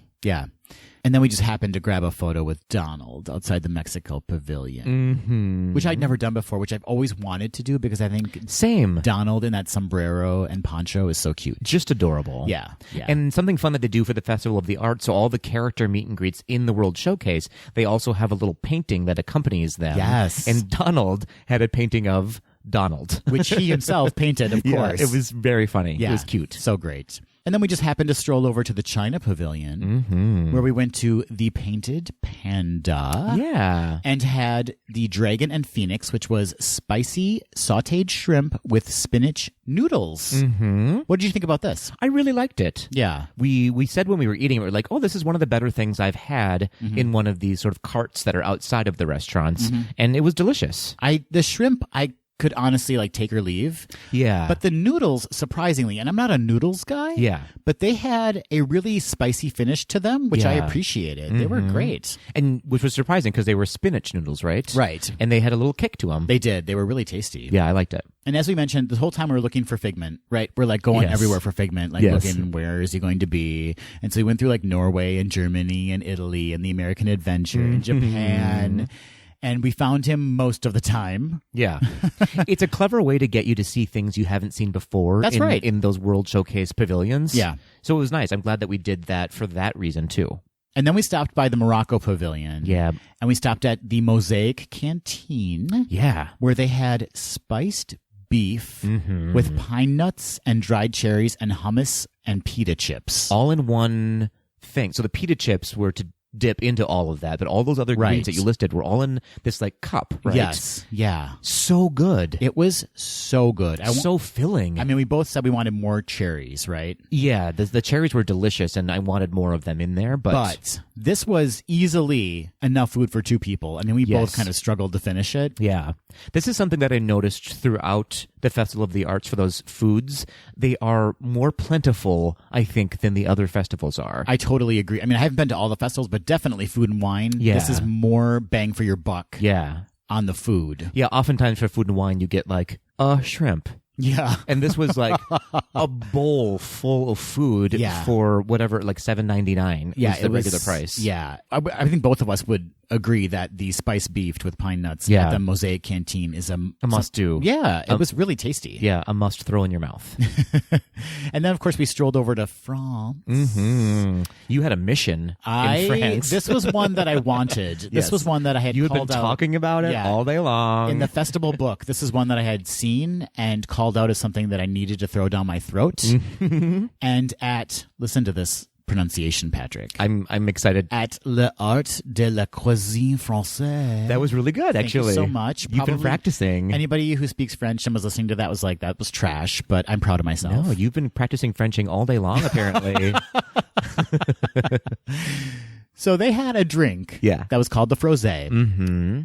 And then we just happened to grab a photo with Donald outside the Mexico Pavilion, which I'd never done before, which I've always wanted to do because I think Same. Donald in that sombrero and poncho is so cute. Just adorable. Yeah. And something fun that they do for the Festival of the Arts, so all the character meet and greets in the World Showcase, they also have a little painting that accompanies them. Yes. And Donald had a painting of Donald. Which he himself painted, of course. Yeah, it was very funny. Yeah. It was cute. So great. And then we just happened to stroll over to the China Pavilion, where we went to the Painted Panda. Yeah. And had the Dragon and Phoenix, which was spicy sautéed shrimp with spinach noodles. What did you think about this? I really liked it. Yeah. We said when we were eating it, we were like, oh, this is one of the better things I've had in one of these sort of carts that are outside of the restaurants. And it was delicious. The shrimp, I could honestly like take or leave. Yeah. But the noodles, surprisingly, and I'm not a noodles guy. Yeah. But they had a really spicy finish to them, which I appreciated. They were great. And which was surprising because they were spinach noodles, right? Right. And they had a little kick to them. They did. They were really tasty. Yeah, I liked it. And as we mentioned, the whole time we were looking for Figment, right? We're like going everywhere for Figment, like looking where is he going to be. And so we went through like Norway and Germany and Italy and the American Adventure and Japan. And we found him most of the time. Yeah. It's a clever way to get you to see things you haven't seen before. That's right. In those World Showcase pavilions. Yeah. So it was nice. I'm glad that we did that for that reason, too. And then we stopped by the Morocco Pavilion. Yeah. And we stopped at the Mosaic Canteen. Yeah. Where they had spiced beef with pine nuts and dried cherries and hummus and pita chips. All in one thing. So the pita chips were to dip into all of that, but all those other greens that you listed were all in this like cup, right? Yes. Yeah. So good. It was so good. So filling. I mean, we both said we wanted more cherries, right? Yeah, the cherries were delicious, and I wanted more of them in there, but this was easily enough food for two people. I mean, we both kind of struggled to finish it. Yeah. This is something that I noticed throughout the Festival of the Arts for those foods. They are more plentiful, I think, than the other festivals are. I totally agree. I mean, I haven't been to all the festivals, but definitely Food and Wine. Yeah. This is more bang for your buck. Yeah. On the food. Yeah, oftentimes for Food and Wine, you get like a shrimp. Yeah. And this was like a bowl full of food for whatever, like $7.99 was the regular price. Yeah. I think both of us would agree that the spiced beef with pine nuts at the Mosaic Canteen is a must-do. Yeah. It was really tasty. Yeah, a must throw in your mouth. And then, of course, we strolled over to France. You had a mission in France. This was one that I wanted. This was one that I had You called had been out. talking about it all day long. In the festival book, this is one that I had seen and called out as something that I needed to throw down my throat. And listen to this pronunciation, Patrick. I'm excited. At l'Art de la Cuisine Française. That was really good, actually. Thank you so much. You've been practicing. Anybody who speaks French and was listening to that was like, that was trash, but I'm proud of myself. No, you've been practicing Frenching all day long, apparently. So they had a drink that was called the Frosé.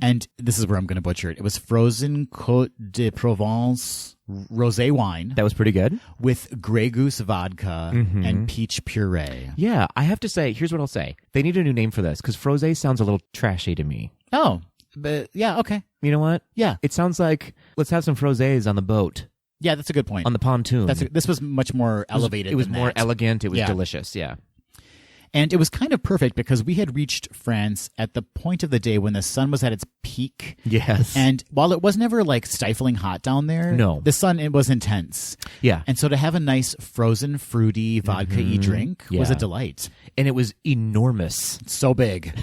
And this is where I'm going to butcher it. It was frozen Côte de Provence rosé wine. That was pretty good. With Grey Goose vodka and peach puree. Yeah, I have to say, here's what I'll say. They need a new name for this because frosé sounds a little trashy to me. Oh, but yeah, okay. You know what? Yeah. It sounds like, let's have some frosés on the boat. Yeah, that's a good point. On the pontoon. This was much more elevated. It was more elegant. It was delicious. Yeah. And it was kind of perfect because we had reached France at the point of the day when the sun was at its peak. Yes. And while it was never like stifling hot down there, the sun, it was intense. Yeah. And so to have a nice frozen, fruity, vodka-y drink was a delight. And it was enormous. So big.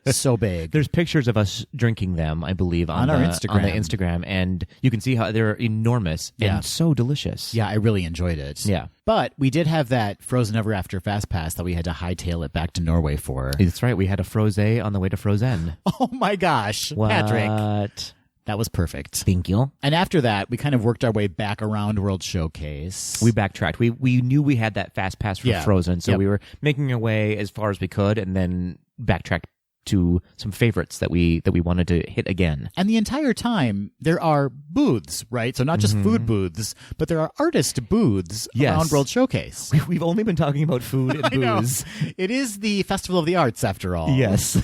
So big. There's pictures of us drinking them, I believe, on our Instagram. On the Instagram. And you can see how they're enormous and so delicious. Yeah, I really enjoyed it. Yeah. But we did have that Frozen Ever After Fast Pass that we had to hightail it back to Norway for. That's right. We had a frosé on the way to Frozen. Oh my gosh. What? Patrick. That was perfect. Thank you. And after that, we kind of worked our way back around World Showcase. We backtracked. We knew we had that Fast Pass for Frozen, so we were making our way as far as we could and then backtracked to some favorites that we wanted to hit again. And the entire time, there are booths, right? So not just food booths, but there are artist booths around World Showcase. We've only been talking about food and booze. It is the Festival of the Arts, after all. Yes.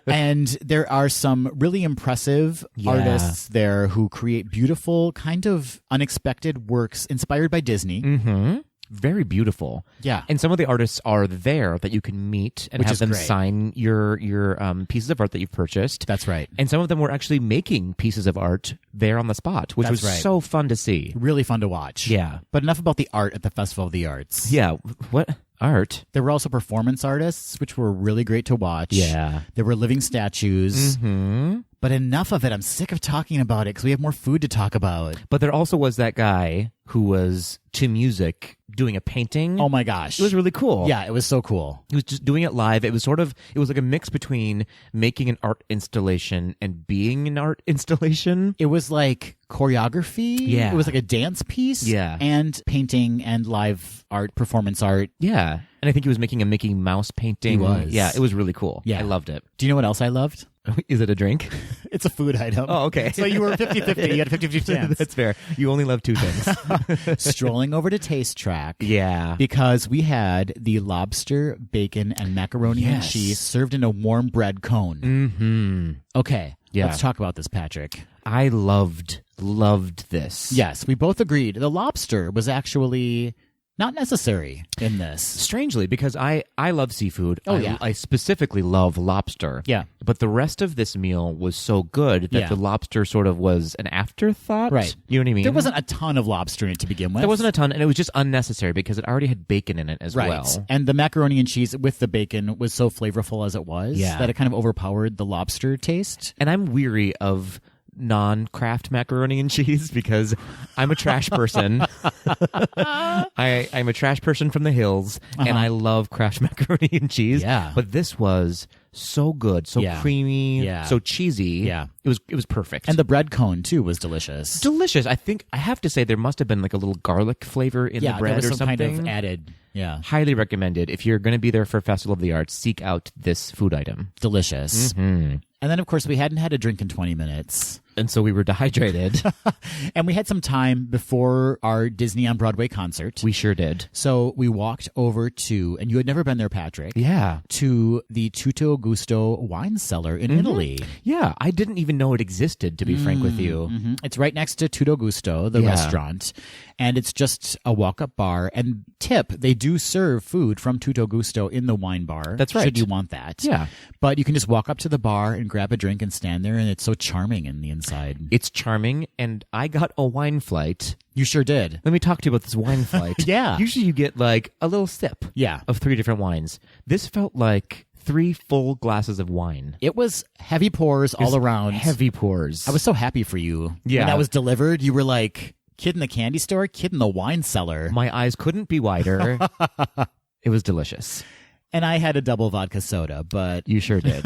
And there are some really impressive artists there who create beautiful, kind of unexpected works inspired by Disney. Very beautiful. Yeah. And some of the artists are there that you can meet and have them sign your pieces of art that you've purchased. That's right. And some of them were actually making pieces of art there on the spot, which was so fun to see. Really fun to watch. Yeah. But enough about the art at the Festival of the Arts. Yeah. What? Art? There were also performance artists, which were really great to watch. Yeah. There were living statues. But enough of it. I'm sick of talking about it because we have more food to talk about. But there also was that guy who was to music doing a painting. Oh my gosh. It was really cool. Yeah, it was so cool. He was just doing it live. It was like a mix between making an art installation and being an art installation. It was like choreography. Yeah. It was like a dance piece. Yeah. And painting and live art, performance art. Yeah. And I think he was making a Mickey Mouse painting. He was. Yeah, it was really cool. Yeah. I loved it. Do you know what else I loved? Is it a drink? It's a food item. Oh, okay. So you were 50-50. You had a 50-50 chance. That's fair. You only love two things. Strolling over to Taste Track. Yeah. Because we had the lobster, bacon, and macaroni and Yes. cheese served in a warm bread cone. Mm-hmm. Okay. Yeah. Let's talk about this, Patrick. I loved this. Yes, we both agreed. The lobster was actually not necessary in this. Strangely, because I love seafood. Oh, yeah. I specifically love lobster. Yeah. But the rest of this meal was so good that Yeah. the lobster sort of was an afterthought. Right. You know what I mean? There wasn't a ton of lobster in it to begin with. There wasn't a ton, and it was just unnecessary because it already had bacon in it as Right. well. And the macaroni and cheese with the bacon was so flavorful as it was that it kind of overpowered the lobster taste. And I'm weary of non-craft macaroni and cheese because I'm a trash person. I'm a trash person from the hills, and I love craft macaroni and cheese. Yeah. But this was so good, so creamy, so cheesy. Yeah. It was perfect. And the bread cone, too, was delicious. Delicious. I think I have to say there must have been like a little garlic flavor in the bread there was or some something. kind of added. Yeah. Highly recommended. If you're going to be there for Festival of the Arts, seek out this food item. Delicious. Mm-hmm. And then, of course, we hadn't had a drink in 20 minutes. And so we were dehydrated. And we had some time before our Disney on Broadway concert. We sure did. So we walked over to, and you had never been there, Patrick. Yeah. To the Tutto Gusto wine cellar in Italy. Yeah. I didn't even know it existed, to be frank with you. Mm-hmm. It's right next to Tutto Gusto, the restaurant. And it's just a walk-up bar. And tip, they do serve food from Tutto Gusto in the wine bar. That's right. Should you want that. Yeah. But you can just walk up to the bar and grab a drink and stand there, and it's so charming in the inside. It's charming, and I got a wine flight. You sure did. Let me talk to you about this wine flight. Yeah. Usually you get like a little sip of 3 different wines. This felt like 3 full glasses of wine. It was heavy pours all around. Heavy pours. I was so happy for you. Yeah. When that was delivered, you were like, kid in the candy store, kid in the wine cellar. My eyes couldn't be wider. It was delicious. And I had a double vodka soda, but... You sure did.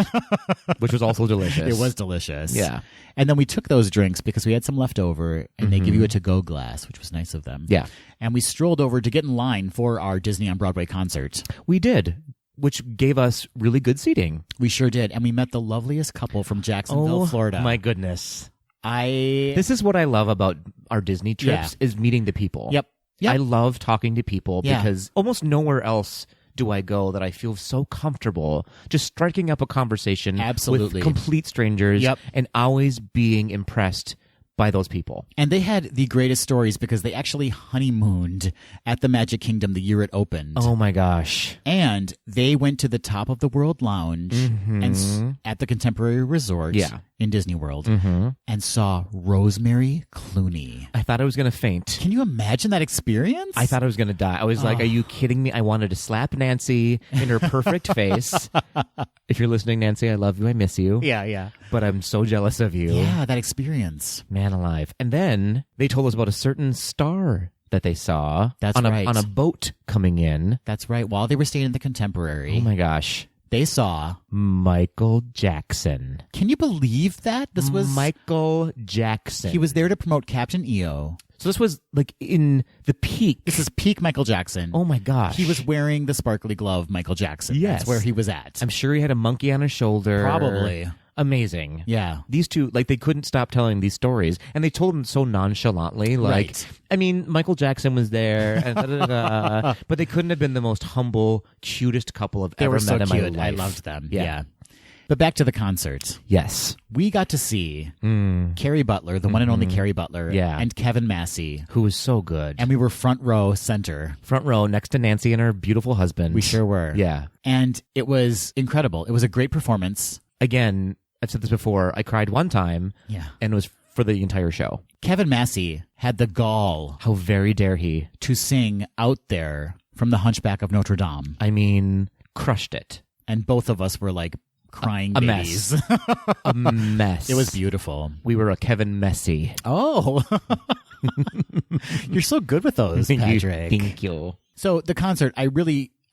Which was also delicious. It was delicious. Yeah. And then we took those drinks because we had some left over, and they give you a to-go glass, which was nice of them. Yeah. And we strolled over to get in line for our Disney on Broadway concert. We did, which gave us really good seating. We sure did. And we met the loveliest couple from Jacksonville, Florida. My goodness. This This is what I love about our Disney trips, is meeting the people. Yep. I love talking to people Yeah. because almost nowhere else do I go that I feel so comfortable just striking up a conversation Absolutely. with complete strangers Yep. and always being impressed by those people. And they had the greatest stories because they actually honeymooned at the Magic Kingdom the year it opened. Oh my gosh. And they went to the Top of the World Lounge and at the Contemporary Resort in Disney World and saw Rosemary Clooney. I thought I was going to faint. Can you imagine that experience? I thought I was going to die. I was like, are you kidding me? I wanted to slap Nancy in her perfect face. If you're listening, Nancy, I love you. I miss you. Yeah. But I'm so jealous of you. Yeah, that experience. Man alive. And then they told us about a certain star that they saw That's on right. on a boat coming in. That's right. While they were staying in the Contemporary, Oh my gosh. they saw... Michael Jackson. Can you believe that? This was... Michael Jackson. He was there to promote Captain EO. So this was like in the peak. This is peak Michael Jackson. Oh my gosh. He was wearing the sparkly glove Michael Jackson. Yes. That's where he was at. I'm sure he had a monkey on his shoulder. Probably. Amazing. Yeah. These two, like, they couldn't stop telling these stories, and they told them so nonchalantly. Like, Right. I mean, Michael Jackson was there, and da-da-da-da, but they couldn't have been the most humble, cutest couple I've They ever were so met in my cute. life. I loved them. Yeah. Yeah. But back to the concert. Yes. We got to see Carrie Butler, the one and only Carrie Butler, Yeah. and Kevin Massey. Who was so good. And we were front row center. Front row next to Nancy and her beautiful husband. We sure were. Yeah. And it was incredible. It was a great performance. Again, I've said this before. I cried one time. Yeah. And it was for the entire show. Kevin Massey had the gall How very dare he? to sing Out There from The Hunchback of Notre Dame. I mean, crushed it. And both of us were like crying a babies. mess. A mess. It was beautiful. We were a Kevin Messy. Oh. You're so good with those, Patrick. Thank you. So the concert, I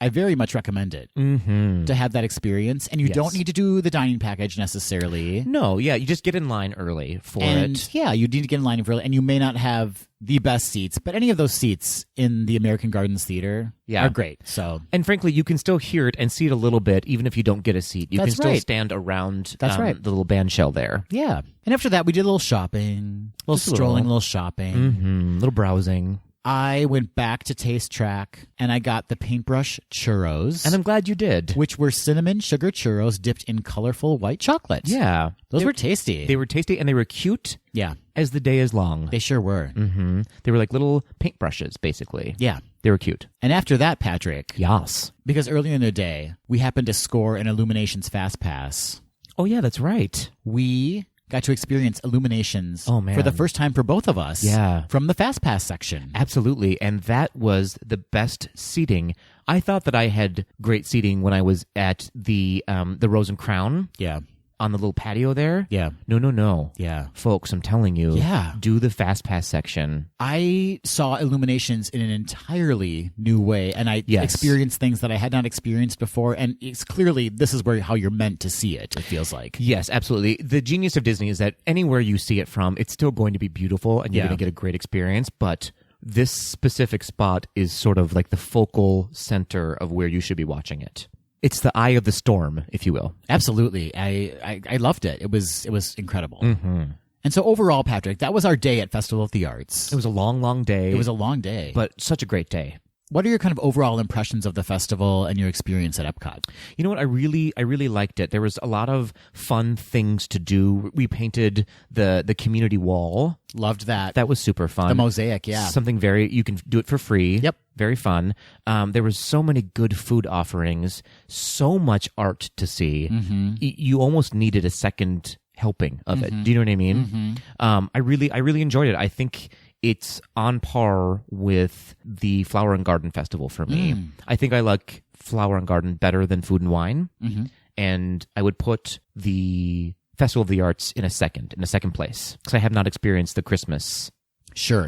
very much recommend it to have that experience. And you don't need to do the dining package necessarily. No, yeah, you just get in line early for it. Yeah, you need to get in line early, and you may not have the best seats, but any of those seats in the American Gardens Theater are great. So, and frankly, you can still hear it and see it a little bit, even if you don't get a seat. You can still stand around the little band shell there. Yeah. And after that, we did a little shopping, a little shopping. Little browsing. I went back to Taste Track and I got the paintbrush churros. And I'm glad you did. Which were cinnamon sugar churros dipped in colorful white chocolate. Yeah. Those were tasty. They were tasty and they were cute. Yeah. As the day is long. They sure were. Mm-hmm. They were like little paintbrushes, basically. Yeah. They were cute. And after that, Patrick. Yes. Because earlier in the day, we happened to score an Illuminations Fast Pass. Oh, yeah, that's right. We got to experience Illuminations for the first time for both of us. Yeah. From the Fast Pass section. Absolutely. And that was the best seating. I thought that I had great seating when I was at the Rose and Crown. Yeah. On the little patio there. Yeah. No. Yeah. Folks, I'm telling you. Yeah. Do the Fast Pass section. I saw Illuminations in an entirely new way, and I experienced things that I had not experienced before, and it's clearly this is how you're meant to see it, it feels like. Yes, absolutely. The genius of Disney is that anywhere you see it from, it's still going to be beautiful, and you're going to get a great experience, but this specific spot is sort of like the focal center of where you should be watching it. It's the eye of the storm, if you will. Absolutely. I loved it. It was incredible. Mm-hmm. And so overall, Patrick, that was our day at Festival of the Arts. It was a long, long day. It was a long day. But such a great day. What are your kind of overall impressions of the festival and your experience at Epcot? You know what? I really liked it. There was a lot of fun things to do. We painted the community wall. Loved that. That was super fun. The mosaic, yeah. Something you can do it for free. Yep. Very fun. There was so many good food offerings, so much art to see. Mm-hmm. You almost needed a second helping of it. Do you know what I mean? Mm-hmm. I really enjoyed it. I think it's on par with the Flower and Garden Festival for me. I think I like Flower and Garden better than Food and Wine. Mm-hmm. And I would put the Festival of the Arts in a second place, because I have not experienced the Christmas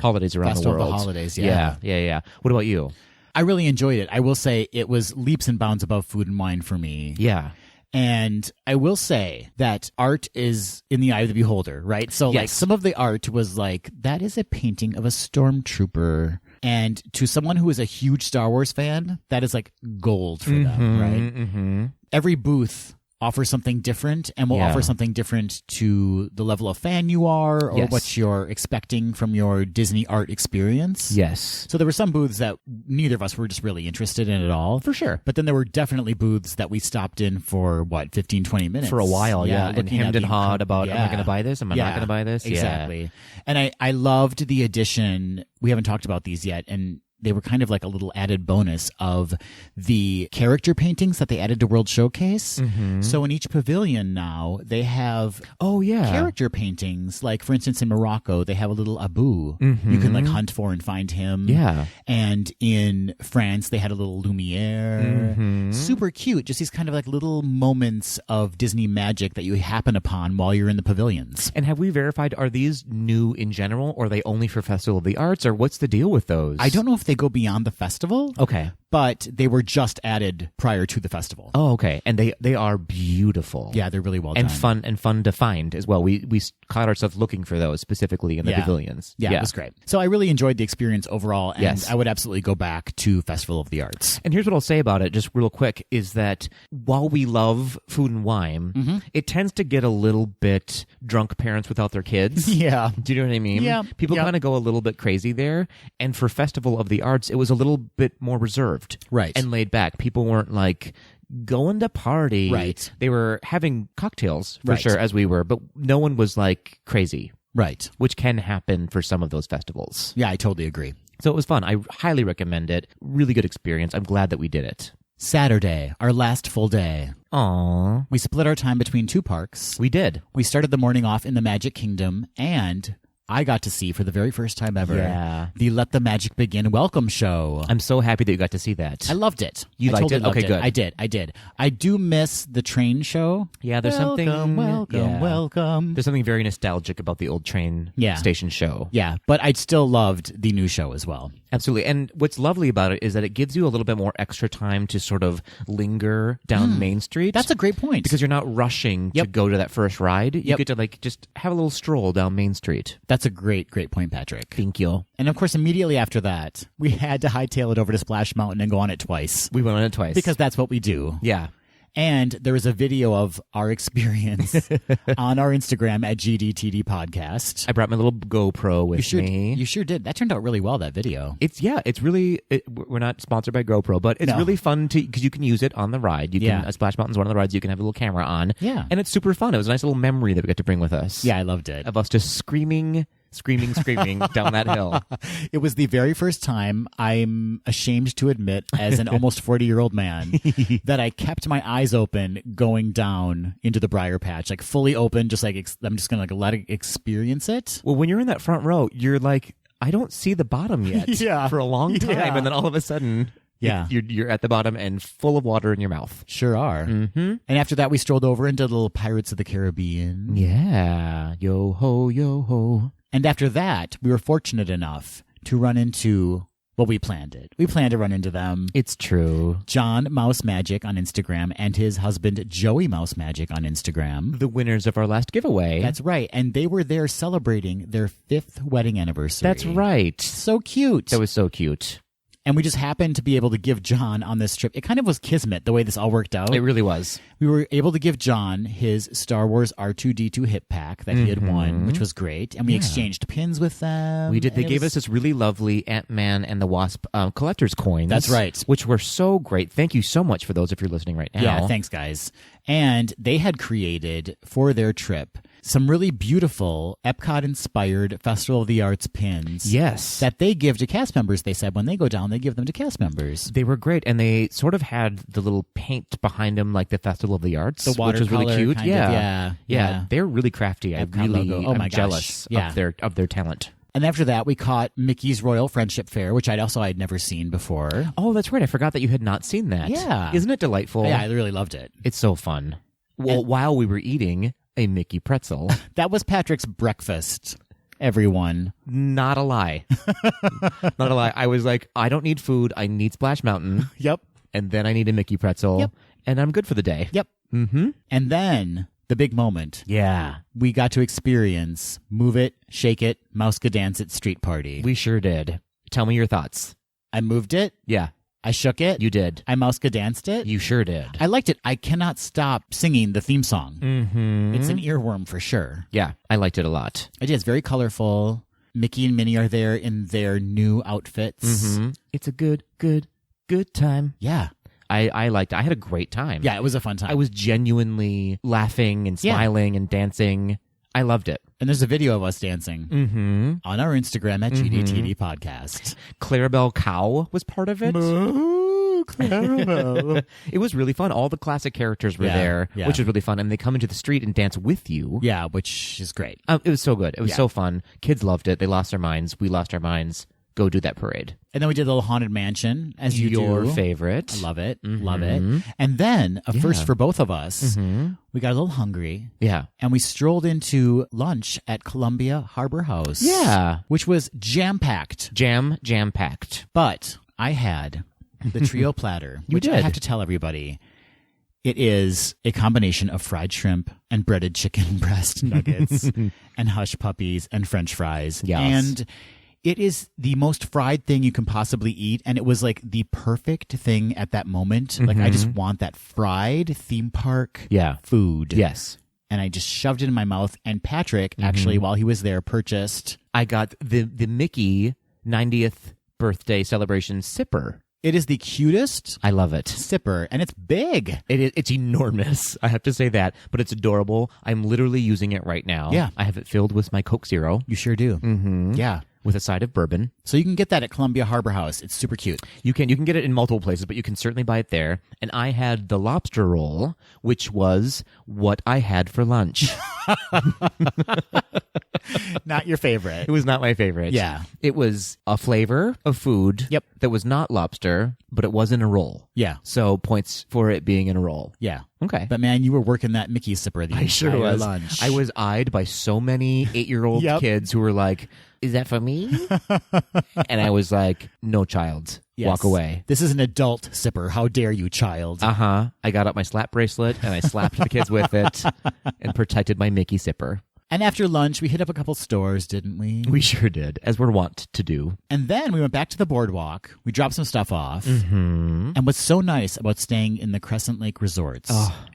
holidays around Festival the world. Of the holidays, yeah. Yeah. What about you? I really enjoyed it. I will say it was leaps and bounds above Food and Wine for me. Yeah. And I will say that art is in the eye of the beholder, right? So like some of the art was like, that is a painting of a stormtrooper. And to someone who is a huge Star Wars fan, that is like gold for them, right? Mm-hmm. Every booth offers something different and will offer something different to the level of fan you are or what you're expecting from your Disney art experience. Yes. So there were some booths that neither of us were just really interested in at all. For sure. But then there were definitely booths that we stopped in for, 15, 20 minutes? For a while, and hemmed and hawed about, am I going to buy this? Am I not going to buy this? Exactly. Yeah. And I loved the addition. We haven't talked about these yet, and they were kind of like a little added bonus of the character paintings that they added to World Showcase. Mm-hmm. So in each pavilion now, they have character paintings. Like, for instance, in Morocco, they have a little Abu you can like hunt for and find him. Yeah. And in France, they had a little Lumiere. Mm-hmm. Super cute. Just these kind of like little moments of Disney magic that you happen upon while you're in the pavilions. And have we verified, are these new in general, or are they only for Festival of the Arts, or what's the deal with those? I don't know if they go beyond the festival. Okay. But they were just added prior to the festival. Oh, okay. And they are beautiful. Yeah, they're really well done. And fun to find as well. We caught ourselves looking for those specifically in the pavilions. Yeah, it was great. So I really enjoyed the experience overall, and I would absolutely go back to Festival of the Arts. And here's what I'll say about it, just real quick, is that while we love Food and Wine, it tends to get a little bit drunk parents without their kids. Yeah. Do you know what I mean? Yeah. People kind of go a little bit crazy there. And for Festival of the Arts, it was a little bit more reserved. Right. And laid back. People weren't like going to party. Right. They were having cocktails for sure, as we were, but no one was like crazy. Right. Which can happen for some of those festivals. Yeah, I totally agree. So it was fun. I highly recommend it. Really good experience. I'm glad that we did it. Saturday, our last full day. Aww. We split our time between two parks. We did. We started the morning off in the Magic Kingdom, and I got to see for the very first time ever the Let the Magic Begin welcome show. I'm so happy that you got to see that. I loved it. You liked it? Okay, good. I did. I do miss the train show. Yeah, there's welcome. There's something very nostalgic about the old train station show. Yeah, but I still loved the new show as well. Absolutely. And what's lovely about it is that it gives you a little bit more extra time to sort of linger down Main Street. That's a great point. Because you're not rushing to go to that first ride. You get to just have a little stroll down Main Street. That's a great point, Patrick. Thank you. And of course, immediately after that, we had to hightail it over to Splash Mountain and go on it twice. We went on it twice. Because that's what we do. Yeah. And there was a video of our experience on our Instagram at GDTD Podcast. I brought my little GoPro with me. You sure did. That turned out really well, that video. It's really, we're not sponsored by GoPro, but it's really fun because you can use it on the ride. You can, Splash Mountain's one of the rides you can have a little camera on. Yeah. And it's super fun. It was a nice little memory that we got to bring with us. Yeah, I loved it. Of us just screaming down that hill. It was the very first time, I'm ashamed to admit, as an almost 40-year-old man, that I kept my eyes open going down into the briar patch, like fully open, just like I'm just gonna let it experience it. Well, when you're in that front row, you're like, I don't see the bottom yet for a long time, and then all of a sudden. Yeah. You're at the bottom and full of water in your mouth. Sure are. Mm-hmm. And after that, we strolled over into the little Pirates of the Caribbean. Yeah. Yo ho, yo ho. And after that, we were fortunate enough to run into, well, we planned it. We planned to run into them. It's true. John Mouse Magic on Instagram and his husband Joey Mouse Magic on Instagram. The winners of our last giveaway. That's right. And they were there celebrating their 5th wedding anniversary. That's right. So cute. That was so cute. And we just happened to be able to give John on this trip. It kind of was kismet the way this all worked out. It really was. We were able to give John his Star Wars R2-D2 hip pack that he had won, which was great. And we exchanged pins with them. We did. They gave us this really lovely Ant-Man and the Wasp collector's coins. That's right. Which were so great. Thank you so much for those if you're listening right now. Yeah, thanks, guys. And they had created for their trip some really beautiful Epcot-inspired Festival of the Arts pins. Yes. That they give to cast members. They said when they go down, they give them to cast members. They were great, and they sort of had the little paint behind them like the Festival of the Arts, the watercolor, which was really cute. Kind of, yeah. They're really crafty. I'm jealous of their talent. And after that, we caught Mickey's Royal Friendship Fair, which I'd never seen before. Oh, that's right. I forgot that you had not seen that. Yeah. Isn't it delightful? Yeah, I really loved it. It's so fun. Well, while we were eating a Mickey pretzel. That was Patrick's breakfast, everyone. Not a lie. Not a lie. I was like, I don't need food. I need Splash Mountain. Yep. And then I need a Mickey pretzel. Yep. And I'm good for the day. Yep. Mm-hmm. And then the big moment. Yeah. We got to experience Move It, Shake It, Mouska Dance It Street Party. We sure did. Tell me your thoughts. I moved it. Yeah. I shook it. You did. I Mouska danced it. You sure did. I liked it. I cannot stop singing the theme song. Mm-hmm. It's an earworm for sure. Yeah, I liked it a lot. It is very colorful. Mickey and Minnie are there in their new outfits. Mm-hmm. It's a good time. Yeah. I liked it. I had a great time. Yeah, it was a fun time. I was genuinely laughing and smiling and dancing. I loved it. And there's a video of us dancing on our Instagram at GDTD Podcast. Clarabelle Cow was part of it. Moo, Clarabelle. It was really fun. All the classic characters were there, which was really fun. And they come into the street and dance with you. Yeah, which is great. It was so good. It was so fun. Kids loved it. They lost their minds. We lost our minds. Go do that parade. And then we did the little Haunted Mansion, as you do. Your favorite. I love it. Love it. And then, a first for both of us, we got a little hungry. Yeah. And we strolled into lunch at Columbia Harbor House. Yeah. Which was jam-packed. Jam-packed. But I had the trio platter. You which did. I have to tell everybody, it is a combination of fried shrimp and breaded chicken breast nuggets and hush puppies and French fries. Yes. And it is the most fried thing you can possibly eat, and it was like the perfect thing at that moment. Like, I just want that fried theme park food. Yes. And I just shoved it in my mouth, and Patrick, actually, while he was there, purchased... I got the Mickey 90th birthday celebration sipper. It is the cutest... I love it. ...sipper, and it's big. It's enormous. I have to say that, but it's adorable. I'm literally using it right now. Yeah. I have it filled with my Coke Zero. You sure do. Mm-hmm. Yeah. With a side of bourbon. So you can get that at Columbia Harbor House. It's super cute. You can get it in multiple places, but you can certainly buy it there. And I had the lobster roll, which was what I had for lunch. Not your favorite. It was not my favorite. Yeah. It was a flavor of food Yep. that was not lobster, but it was in a roll. Yeah. So points for it being in a roll. Yeah. Okay. But man, you were working that Mickey sipper the entire lunch. I was eyed by so many 8-year-old kids who were like, is that for me? And I was like, no, child. Yes. Walk away. This is an adult sipper. How dare you, child? Uh-huh. I got up my slap bracelet and I slapped the kids with it and protected my Mickey sipper. And after lunch, we hit up a couple stores, didn't we? We sure did, as we're wont to do. And then we went back to the boardwalk. We dropped some stuff off. Mm-hmm. And what's so nice about staying in the Crescent Lake resorts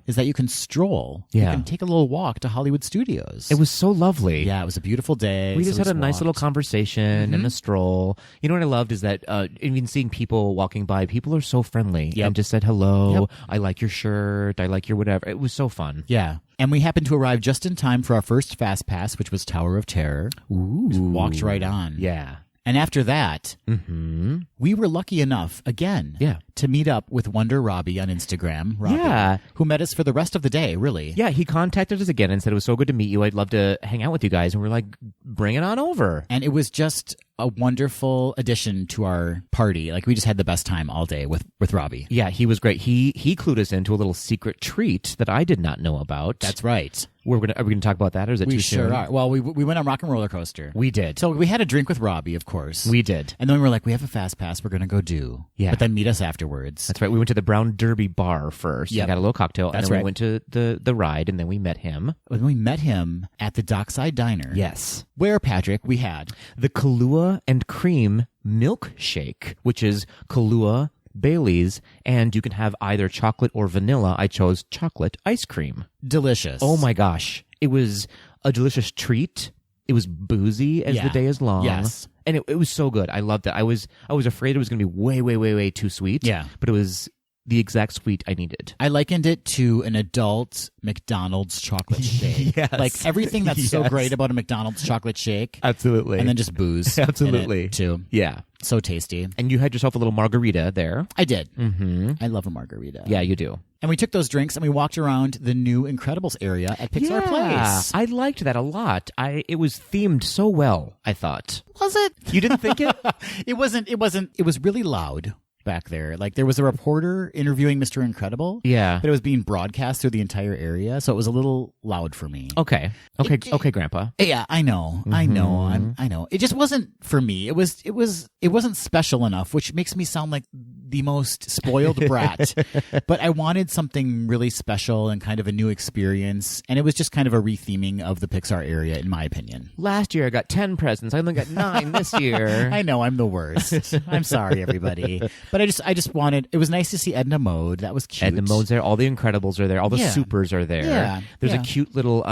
is that you can stroll. Yeah. You can take a little walk to Hollywood Studios. It was so lovely. Yeah, it was a beautiful day. We just had a nice little conversation and a stroll. You know what I loved is that even seeing people walking by, people are so friendly and just said hello. Yep. I like your shirt. I like your whatever. It was so fun. Yeah. And we happened to arrive just in time for our first Fast Pass, which was Tower of Terror. Ooh. Just walked right on. Yeah. And after that, we were lucky enough, again, to meet up with Wonder Robbie on Instagram. Robbie, who met us for the rest of the day, really. Yeah, he contacted us again and said, it was so good to meet you. I'd love to hang out with you guys. And we're like, bring it on over. And it was just a wonderful addition to our party. Like, we just had the best time all day with Robbie. Yeah, he was great. He clued us into a little secret treat that I did not know about. That's right. Are we gonna talk about that, or is it too soon? We sure are. Well, we went on Rock and Roller Coaster. We did. So we had a drink with Robbie, of course. We did. And then we were like, we have a Fast Pass we're going to go do. Yeah. But then meet us afterwards. That's right. We went to the Brown Derby bar first. Yeah. Got a little cocktail. That's and then right. we went to the ride, and then we met him. When we met him at the Dockside Diner. Yes. Where, Patrick, we had the Kahlua and Cream milkshake, which is Kahlua, Bailey's, and you can have either chocolate or vanilla. I chose chocolate ice cream. Delicious. Oh my gosh. It was a delicious treat. It was boozy as the day is long. Yes. And it was so good. I loved it. I was afraid it was going to be way, way, way, way too sweet. Yeah. But it was the exact sweet I needed. I likened it to an adult McDonald's chocolate shake. Yes. Like everything that's so great about a McDonald's chocolate shake. Absolutely. And then just booze. Absolutely. In it too. Yeah. So tasty. And you had yourself a little margarita there. I did. Mm-hmm. I love a margarita. Yeah, you do. And we took those drinks and we walked around the new Incredibles area at Pixar Place. I liked that a lot. It was themed so well, I thought. Was it? You didn't think it? It wasn't. It was really loud back there. Like, there was a reporter interviewing Mr. Incredible. Yeah. But it was being broadcast through the entire area, so it was a little loud for me. Okay, Grandpa. Yeah, I know. I know. It just wasn't for me. It wasn't special enough, which makes me sound like the most spoiled brat. But I wanted something really special and kind of a new experience, and it was just kind of a retheming of the Pixar area, in my opinion. Last year I got 10 presents. I only got 9 this year. I know, I'm the worst. I'm sorry, everybody. But I just wanted. It was nice to see Edna Mode. That was cute. Edna Mode's there. All the Incredibles are there. All the supers are there. Yeah. There's a cute little,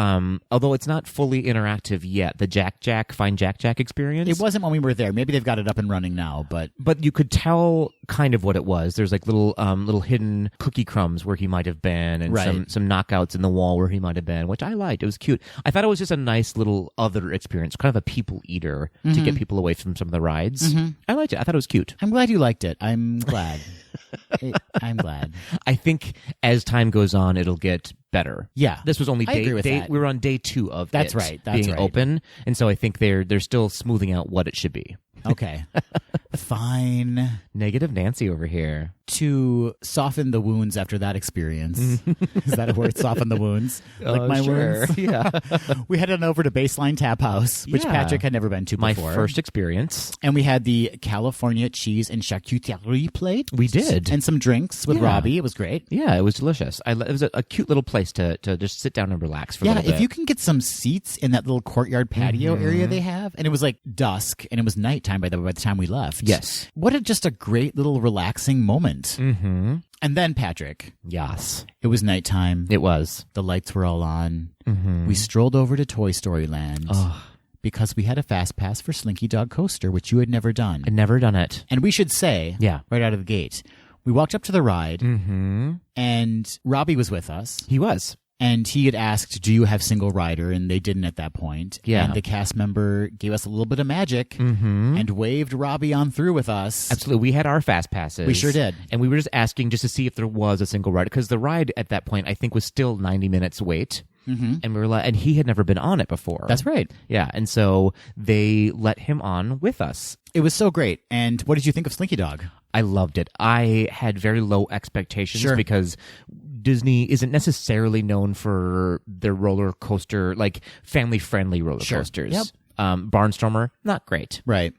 although it's not fully interactive yet, the Find Jack Jack experience. It wasn't when we were there. Maybe they've got it up and running now, but you could tell kind of what it was. There's like little hidden cookie crumbs where he might have been, and some knockouts in the wall where he might have been, which I liked. It was cute. I thought it was just a nice little other experience, kind of a people eater to get people away from some of the rides. I liked it. I thought it was cute. I'm glad you liked it. I'm glad. I'm glad. I think as time goes on, it'll get better. Yeah, this was only I agree with that. We were on day 2 of That's it right. being open, and so I think they're still smoothing out what it should be. Okay, fine. Negative Nancy over here. To soften the wounds after that experience. Is that a word? Soften the wounds? Like my wounds? Yeah. We headed on over to Baseline Tap House, which Patrick had never been to before. My first experience. And we had the California cheese and charcuterie plate. We did. And some drinks with Robbie. It was great. Yeah, it was delicious. It was a cute little place to just sit down and relax for a little bit. Yeah, if you can get some seats in that little courtyard patio area they have. And it was like dusk, and it was nighttime by the time we left. Yes. What just a great little relaxing moment. Mm-hmm. And then, Patrick. Yes. It was nighttime. It was. The lights were all on. Mm-hmm. We strolled over to Toy Story Land because we had a Fast Pass for Slinky Dog Coaster, which you had never done. I'd never done it. And we should say, right out of the gate, we walked up to the ride, and Robbie was with us. He was. And he had asked, do you have single rider? And they didn't at that point. Yeah. And the cast member gave us a little bit of magic and waved Robbie on through with us. Absolutely. We had our Fast Passes. We sure did. And we were just asking just to see if there was a single rider, because the ride at that point, I think, was still 90 minutes wait. And we were like, and he had never been on it before. That's right. Yeah, and so they let him on with us. It was so great. And what did you think of Slinky Dog? I loved it. I had very low expectations because Disney isn't necessarily known for their roller coaster, like family-friendly roller coasters. Yep. Barnstormer, not great. Right.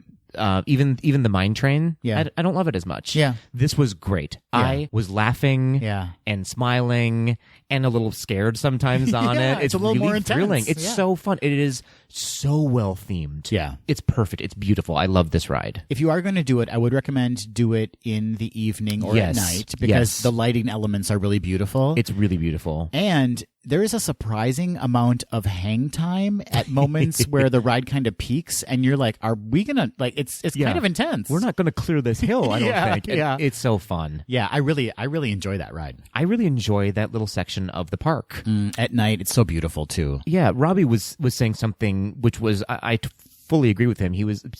Even the mine train, yeah. I don't love it as much. Yeah. This was great. Yeah. I was laughing and smiling and a little scared sometimes on it. It's a little really more intense. thrilling. It's so fun. It is so well themed. Yeah. It's perfect. It's beautiful. I love this ride. If you are going to do it, I would recommend do it in the evening or at night because the lighting elements are really beautiful. It's really beautiful. And there is a surprising amount of hang time at moments where the ride kind of peaks and you're like, are we going to, like, it's kind of intense. We're not going to clear this hill, I don't think. Yeah. It's so fun. Yeah, I really enjoy that ride. I really enjoy that little section of the park. At night, it's so beautiful too. Yeah, Robbie was saying something which was, I fully agree with him.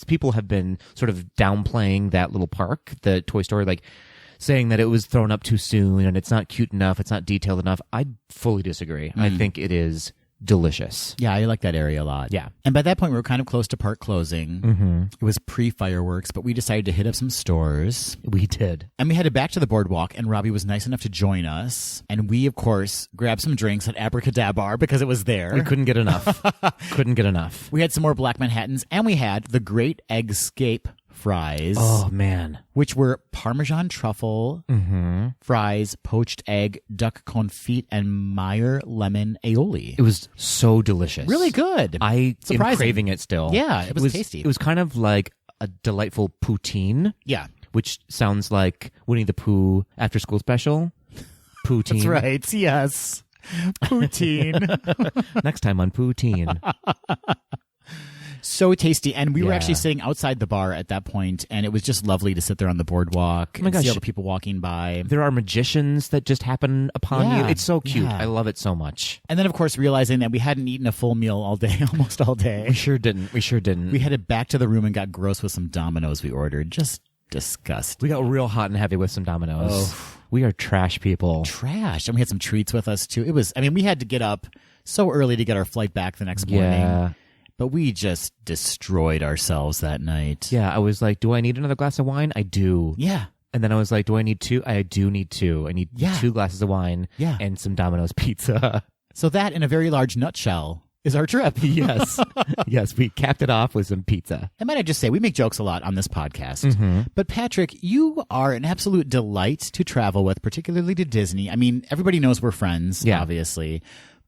People have been sort of downplaying that little park, the Toy Story, like, saying that it was thrown up too soon and it's not cute enough, it's not detailed enough. I fully disagree. I think it is delicious. Yeah, I like that area a lot. Yeah. And by that point, we were kind of close to park closing. It was pre-fireworks, but we decided to hit up some stores. We did. And we headed back to the boardwalk, and Robbie was nice enough to join us. And we, of course, grabbed some drinks at Abracadabar because it was there. We couldn't get enough. Couldn't get enough. We had some more Black Manhattans, and we had the Great Eggscape fries. Oh, man. Which were Parmesan truffle fries, poached egg, duck confit, and Meyer lemon aioli. It was so delicious. Really good. I am craving it still. Yeah, it was tasty. It was kind of like a delightful poutine. Yeah. Which sounds like Winnie the Pooh after school special. Poutine. That's right. Yes. Poutine. Next time on Poutine. So tasty. And we were actually sitting outside the bar at that point, and it was just lovely to sit there on the boardwalk and see all the people walking by. There are magicians that just happen upon you. It's so cute. Yeah. I love it so much. And then, of course, realizing that we hadn't eaten a full meal all day, almost all day. We sure didn't. We headed back to the room and got gross with some Dominoes we ordered. Just disgusting. We got real hot and heavy with some Dominoes. Oh. We are trash people. Trash. And we had some treats with us, too. We had to get up so early to get our flight back the next morning. Yeah. But we just destroyed ourselves that night. Yeah, I was like, do I need another glass of wine? I do. Yeah. And then I was like, do I need two? I do need two. I need 2 glasses of wine and some Domino's pizza. So that, in a very large nutshell, is our trip. Yes. Yes, we capped it off with some pizza. And might I just say, we make jokes a lot on this podcast. But Patrick, you are an absolute delight to travel with, particularly to Disney. I mean, everybody knows we're friends, obviously.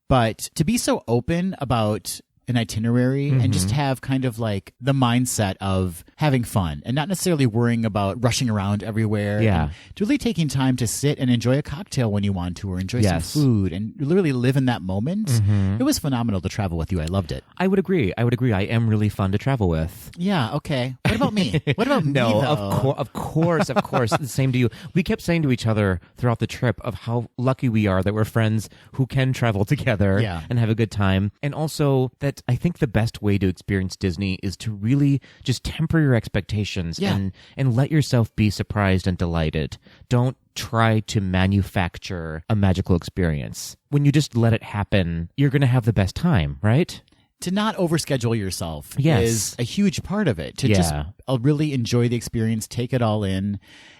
But to be so open about an itinerary and just have kind of like the mindset of having fun and not necessarily worrying about rushing around everywhere. Yeah. To really taking time to sit and enjoy a cocktail when you want to, or enjoy some food and literally live in that moment. It was phenomenal to travel with you. I loved it. I would agree. I am really fun to travel with. Yeah. Okay. What about me? What about me? No, though? of course. The same to you. We kept saying to each other throughout the trip of how lucky we are that we're friends who can travel together and have a good time. And also that I think the best way to experience Disney is to really just temper your expectations and let yourself be surprised and delighted. Don't try to manufacture a magical experience. When you just let it happen, you're going to have the best time, right? To not overschedule yourself is a huge part of it. To just really enjoy the experience, take it all in.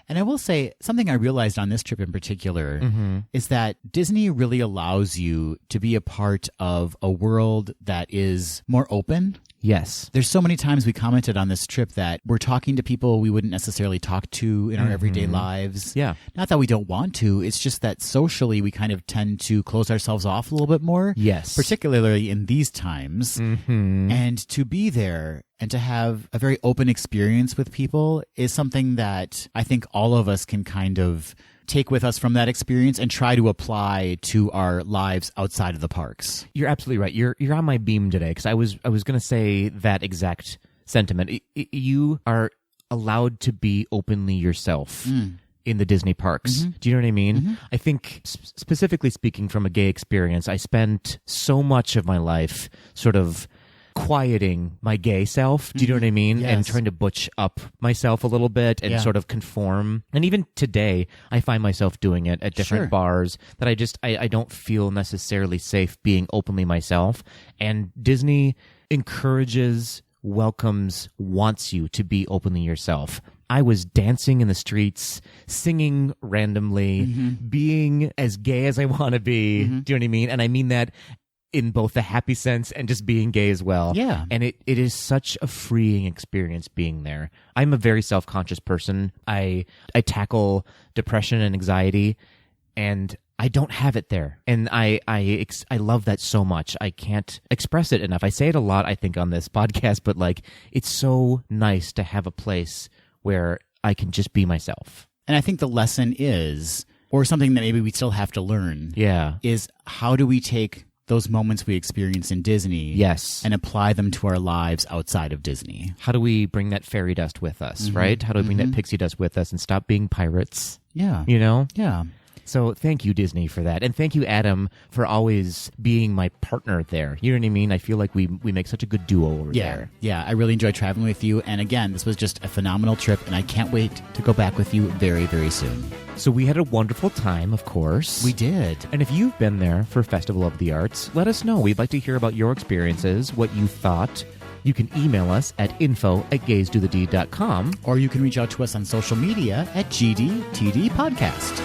And I will say, something I realized on this trip in particular is that Disney really allows you to be a part of a world that is more open. Yes. There's so many times we commented on this trip that we're talking to people we wouldn't necessarily talk to in our everyday lives. Yeah. Not that we don't want to. It's just that socially we kind of tend to close ourselves off a little bit more. Yes. Particularly in these times. And to be there and to have a very open experience with people is something that I think all of us can kind of take with us from that experience and try to apply to our lives outside of the parks. You're absolutely right. You're on my beam today because I was going to say that exact sentiment. You are allowed to be openly yourself in the Disney parks. Do you know what I mean? I think specifically speaking from a gay experience, I spent so much of my life sort of quieting my gay self. Do you know what I mean? Yes. And trying to butch up myself a little bit and sort of conform. And even today, I find myself doing it at different bars that I don't feel necessarily safe being openly myself. And Disney encourages, welcomes, wants you to be openly yourself. I was dancing in the streets, singing randomly, being as gay as I want to be. Do you know what I mean? And I mean that in both the happy sense and just being gay as well. Yeah. And it is such a freeing experience being there. I'm a very self-conscious person. I tackle depression and anxiety, and I don't have it there. And I love that so much. I can't express it enough. I say it a lot, I think, on this podcast, but like, it's so nice to have a place where I can just be myself. And I think the lesson is, or something that maybe we still have to learn, is how do we take those moments we experience in Disney and apply them to our lives outside of Disney? How do we bring that fairy dust with us, right? How do we bring that pixie dust with us and stop being pirates? Yeah. You know? Yeah. So thank you, Disney, for that. And thank you, Adam, for always being my partner there. You know what I mean? I feel like we make such a good duo over there. Yeah, I really enjoyed traveling with you. And again, this was just a phenomenal trip, and I can't wait to go back with you very, very soon. So we had a wonderful time, of course. We did. And if you've been there for Festival of the Arts, let us know. We'd like to hear about your experiences, what you thought. You can email us at info@gaysdothedeed.com. Or you can reach out to us on social media at GDTD Podcast.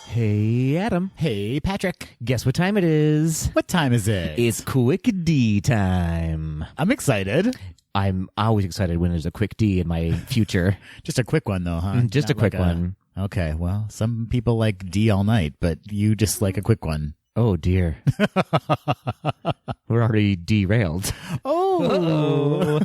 Hey, Adam. Hey, Patrick. Guess what time it is? What time is it? It's Quick D time. I'm excited. I'm always excited when there's a quick D in my future. Just a quick one, though, huh? Just Not a quick like one. Okay, well, some people like D all night, but you just like a quick one. Oh, dear. We're already derailed. Oh.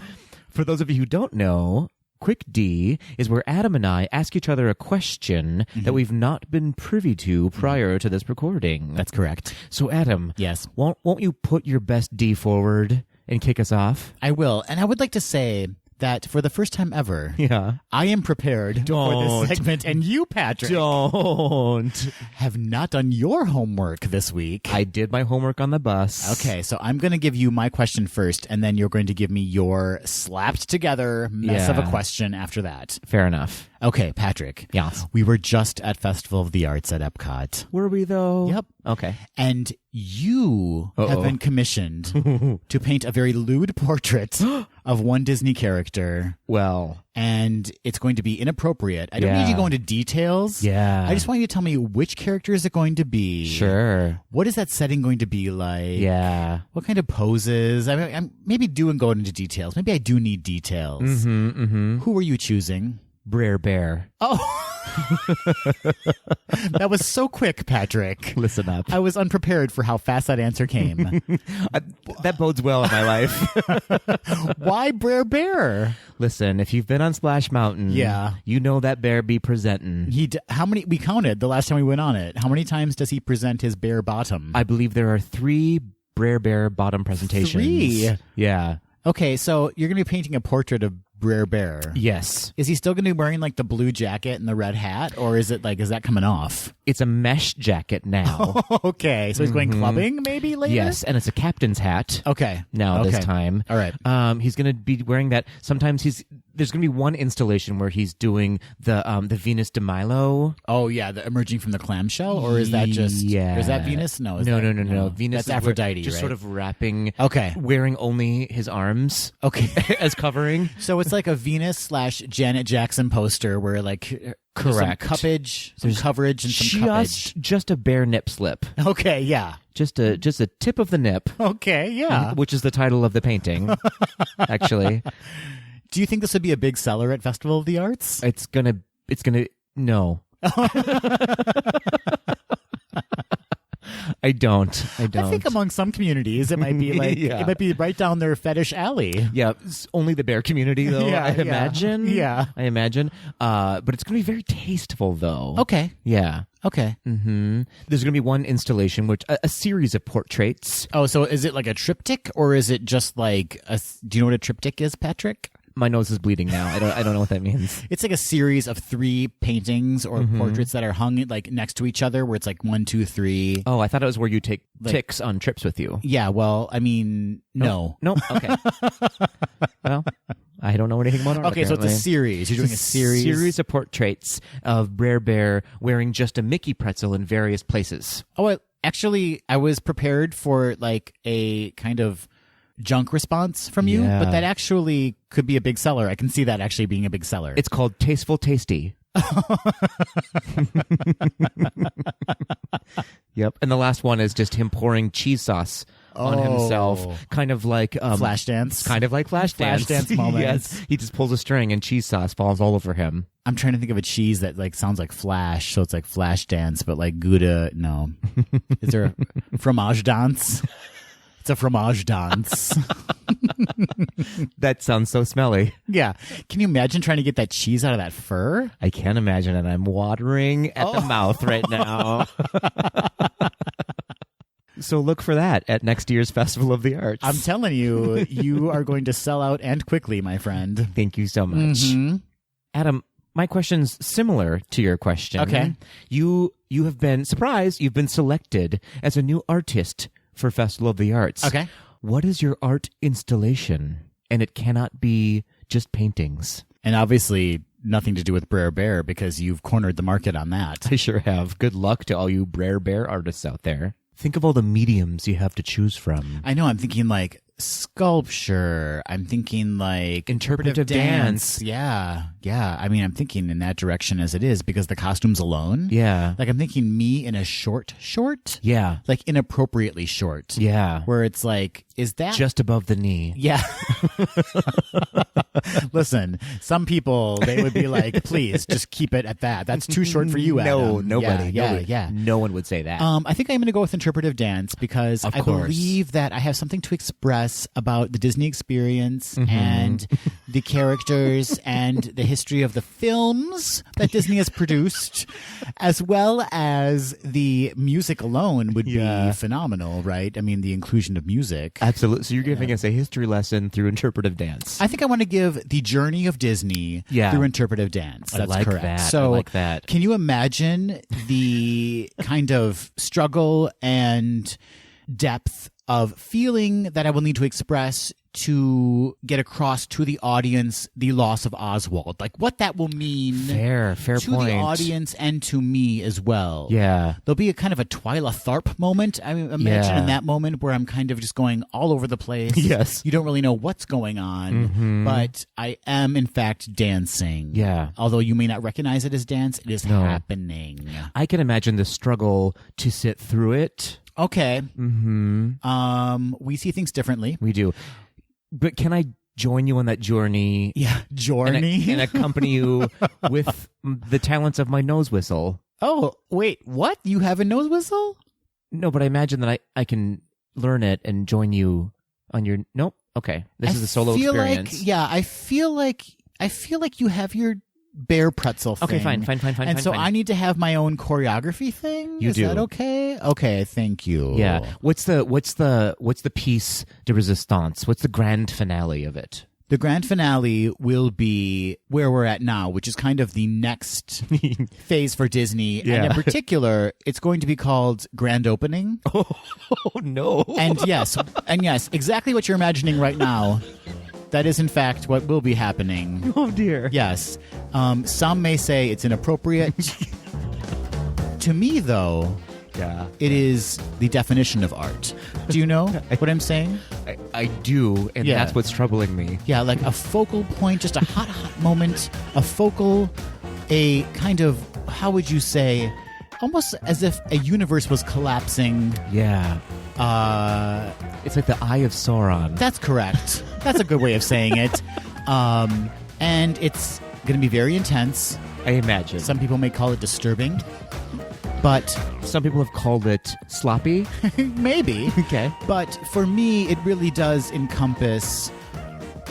For those of you who don't know, Quick D is where Adam and I ask each other a question that we've not been privy to prior to this recording. That's correct. So, Adam. Yes. Won't you put your best D forward and kick us off? I will. And I would like to say that for the first time ever, I am prepared for this segment, and you, Patrick, have not done your homework this week. I did my homework on the bus. Okay, so I'm going to give you my question first, and then you're going to give me your slapped together mess of a question after that. Fair enough. Okay, Patrick. Yes. We were just at Festival of the Arts at Epcot. Were we, though? Yep. Okay. And you have been commissioned to paint a very lewd portrait of one Disney character. Well. And it's going to be inappropriate. I don't need you to go into details. Yeah. I just want you to tell me which character is it going to be. Sure. What is that setting going to be like? Yeah. What kind of poses? I mean, maybe do and go into details. Maybe I do need details. Who are you choosing? Brer Bear. Oh. That was so quick, Patrick. Listen up. I was unprepared for how fast that answer came. That bodes well in my life. Why Brer Bear? Listen, if you've been on Splash Mountain, you know that bear be presenting. How many? We counted the last time we went on it. How many times does he present his bare bottom? I believe there are 3 Brer Bear bottom presentations. 3? Yeah. Okay, so you're going to be painting a portrait of Brer Bear. Yes. Is he still going to be wearing like the blue jacket and the red hat, or is that coming off? It's a mesh jacket now. Okay, so he's going clubbing maybe later? Yes, and it's a captain's hat. Okay. Now this time. All right. He's going to be wearing that. Sometimes there's going to be one installation where he's doing the Venus de Milo. Oh yeah, the emerging from the clamshell, or is that just? Yeah. Or is that Venus? No. No. Venus. That's Aphrodite, just right? sort of wrapping. Okay. Wearing only his arms. Okay. As covering. So it's like a Venus/Janet Jackson poster where like. Correct. There's some coverage, and some cuppage. Just a bare nip slip. Okay, yeah. Just a tip of the nip. Okay, yeah. Which is the title of the painting, actually. Do you think this would be a big seller at Festival of the Arts? It's gonna no. I don't. I think among some communities it might be like it might be right down their fetish alley. Yeah, it's only the bear community though. I imagine. Yeah, I imagine. But it's going to be very tasteful though. Okay. Yeah. Okay. Mm-hmm. There's going to be one installation, which a series of portraits. Oh, so is it like a triptych, or is it just like do you know what a triptych is, Patrick? My nose is bleeding now. I don't know what that means. It's like a series of 3 paintings or portraits that are hung like next to each other, where it's like 1, 2, 3. Oh, I thought it was where you take ticks on trips with you. Yeah, well, I mean, no. Nope. Okay. Well, I don't know anything about art. Okay, apparently. so it's a series. You're doing a series of portraits of Brer Bear wearing just a Mickey pretzel in various places. Oh, actually, I was prepared for like a kind of junk response from you, but that actually could be a big seller. I can see that actually being a big seller. It's called Tasteful Tasty. Yep. And the last one is just him pouring cheese sauce on himself, kind of like Flashdance. Kind of like Flashdance. Flashdance moment. Yes. He just pulls a string and cheese sauce falls all over him. I'm trying to think of a cheese that like sounds like Flash, so it's like Flashdance, but like Gouda. No, is there a fromage dance? It's a fromage dance. That sounds so smelly. Yeah. Can you imagine trying to get that cheese out of that fur? I can't imagine it. I'm watering at the mouth right now. So look for that at next year's Festival of the Arts. I'm telling you, you are going to sell out and quickly, my friend. Thank you so much. Mm-hmm. Adam, my question's similar to your question. Okay. You have been surprised. You've been selected as a new artist for Festival of the Arts. Okay. What is your art installation? And it cannot be just paintings. And obviously nothing to do with Brer Bear, because you've cornered the market on that. I sure have. Good luck to all you Brer Bear artists out there. Think of all the mediums you have to choose from. I know. I'm thinking like sculpture. I'm thinking like interpretive dance. Yeah. I mean, I'm thinking in that direction as it is, because the costumes alone. Yeah. Like I'm thinking me in a short. Yeah. Like inappropriately short. Yeah. Where it's like, is that just above the knee? Yeah. Listen, some people, they would be like, please just keep it at that. That's too short for you, Adam. No, nobody. Yeah. No one would say that. I think I'm going to go with interpretive dance, because I believe that I have something to express about the Disney experience and the characters and the history of the films that Disney has produced, as well as the music alone would be phenomenal, right? I mean, the inclusion of music. Absolutely. So you're giving us a history lesson through interpretive dance. I think I want to give the journey of Disney through interpretive dance. That's I like correct. That. So I like that. Can you imagine the kind of struggle and depth of feeling that I will need to express to get across to the audience the loss of Oswald? Like what that will mean fair to point. the audience and to me as well. Yeah. There'll be a kind of a Twyla Tharp moment, I imagine, in that moment where I'm kind of just going all over the place. Yes. You don't really know what's going on, but I am in fact dancing. Yeah. Although you may not recognize it as dance, it is happening. I can imagine the struggle to sit through it. Okay. We see things differently. We do. But can I join you on that journey? Yeah, journey. And accompany you with the talents of my nose whistle. Oh, wait, what? You have a nose whistle? No, but I imagine that I can learn it and join you on your... Nope. Okay. This is a solo experience. I feel like you have your bear pretzel thing. Okay, fine. And so I need to have my own choreography thing? You do. Is that okay? Okay, thank you. Yeah. What's the piece de resistance? What's the grand finale of it? The grand finale will be where we're at now, which is kind of the next phase for Disney. Yeah. And in particular, it's going to be called Grand Opening. Oh, no. And yes, exactly what you're imagining right now. That is, in fact, what will be happening. Oh, dear. Yes. Some may say it's inappropriate. To me, though, it is the definition of art. Do you know what I'm saying? I do, and that's what's troubling me. Yeah, like a focal point, just a hot moment, a kind of, how would you say, almost as if a universe was collapsing. Yeah. It's like the Eye of Sauron. That's correct. That's a good way of saying it. And it's going to be very intense. I imagine. Some people may call it disturbing. But some people have called it sloppy. Maybe. Okay. But for me, it really does encompass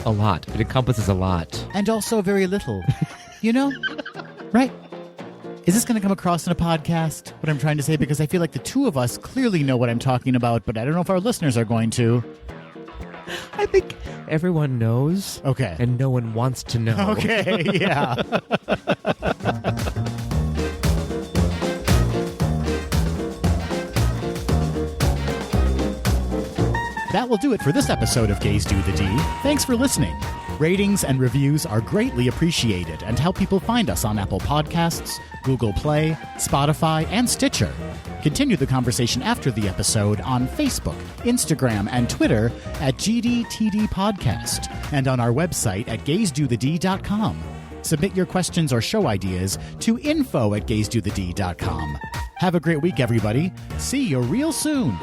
a lot. It encompasses a lot. And also very little. You know? Right? Is this going to come across in a podcast, what I'm trying to say? Because I feel like the two of us clearly know what I'm talking about, but I don't know if our listeners are going to. I I think everyone knows. Okay. And no one wants to know. Okay, yeah. That will do it for this episode of Gays Do the D. Thanks for listening. Ratings and reviews are greatly appreciated and help people find us on Apple Podcasts, Google Play, Spotify, and Stitcher. Continue the conversation after the episode on Facebook, Instagram, and Twitter at GDTD Podcast, and on our website at gaysdothed.com. Submit your questions or show ideas to info@gaysdothed.com. Have a great week, everybody. See you real soon.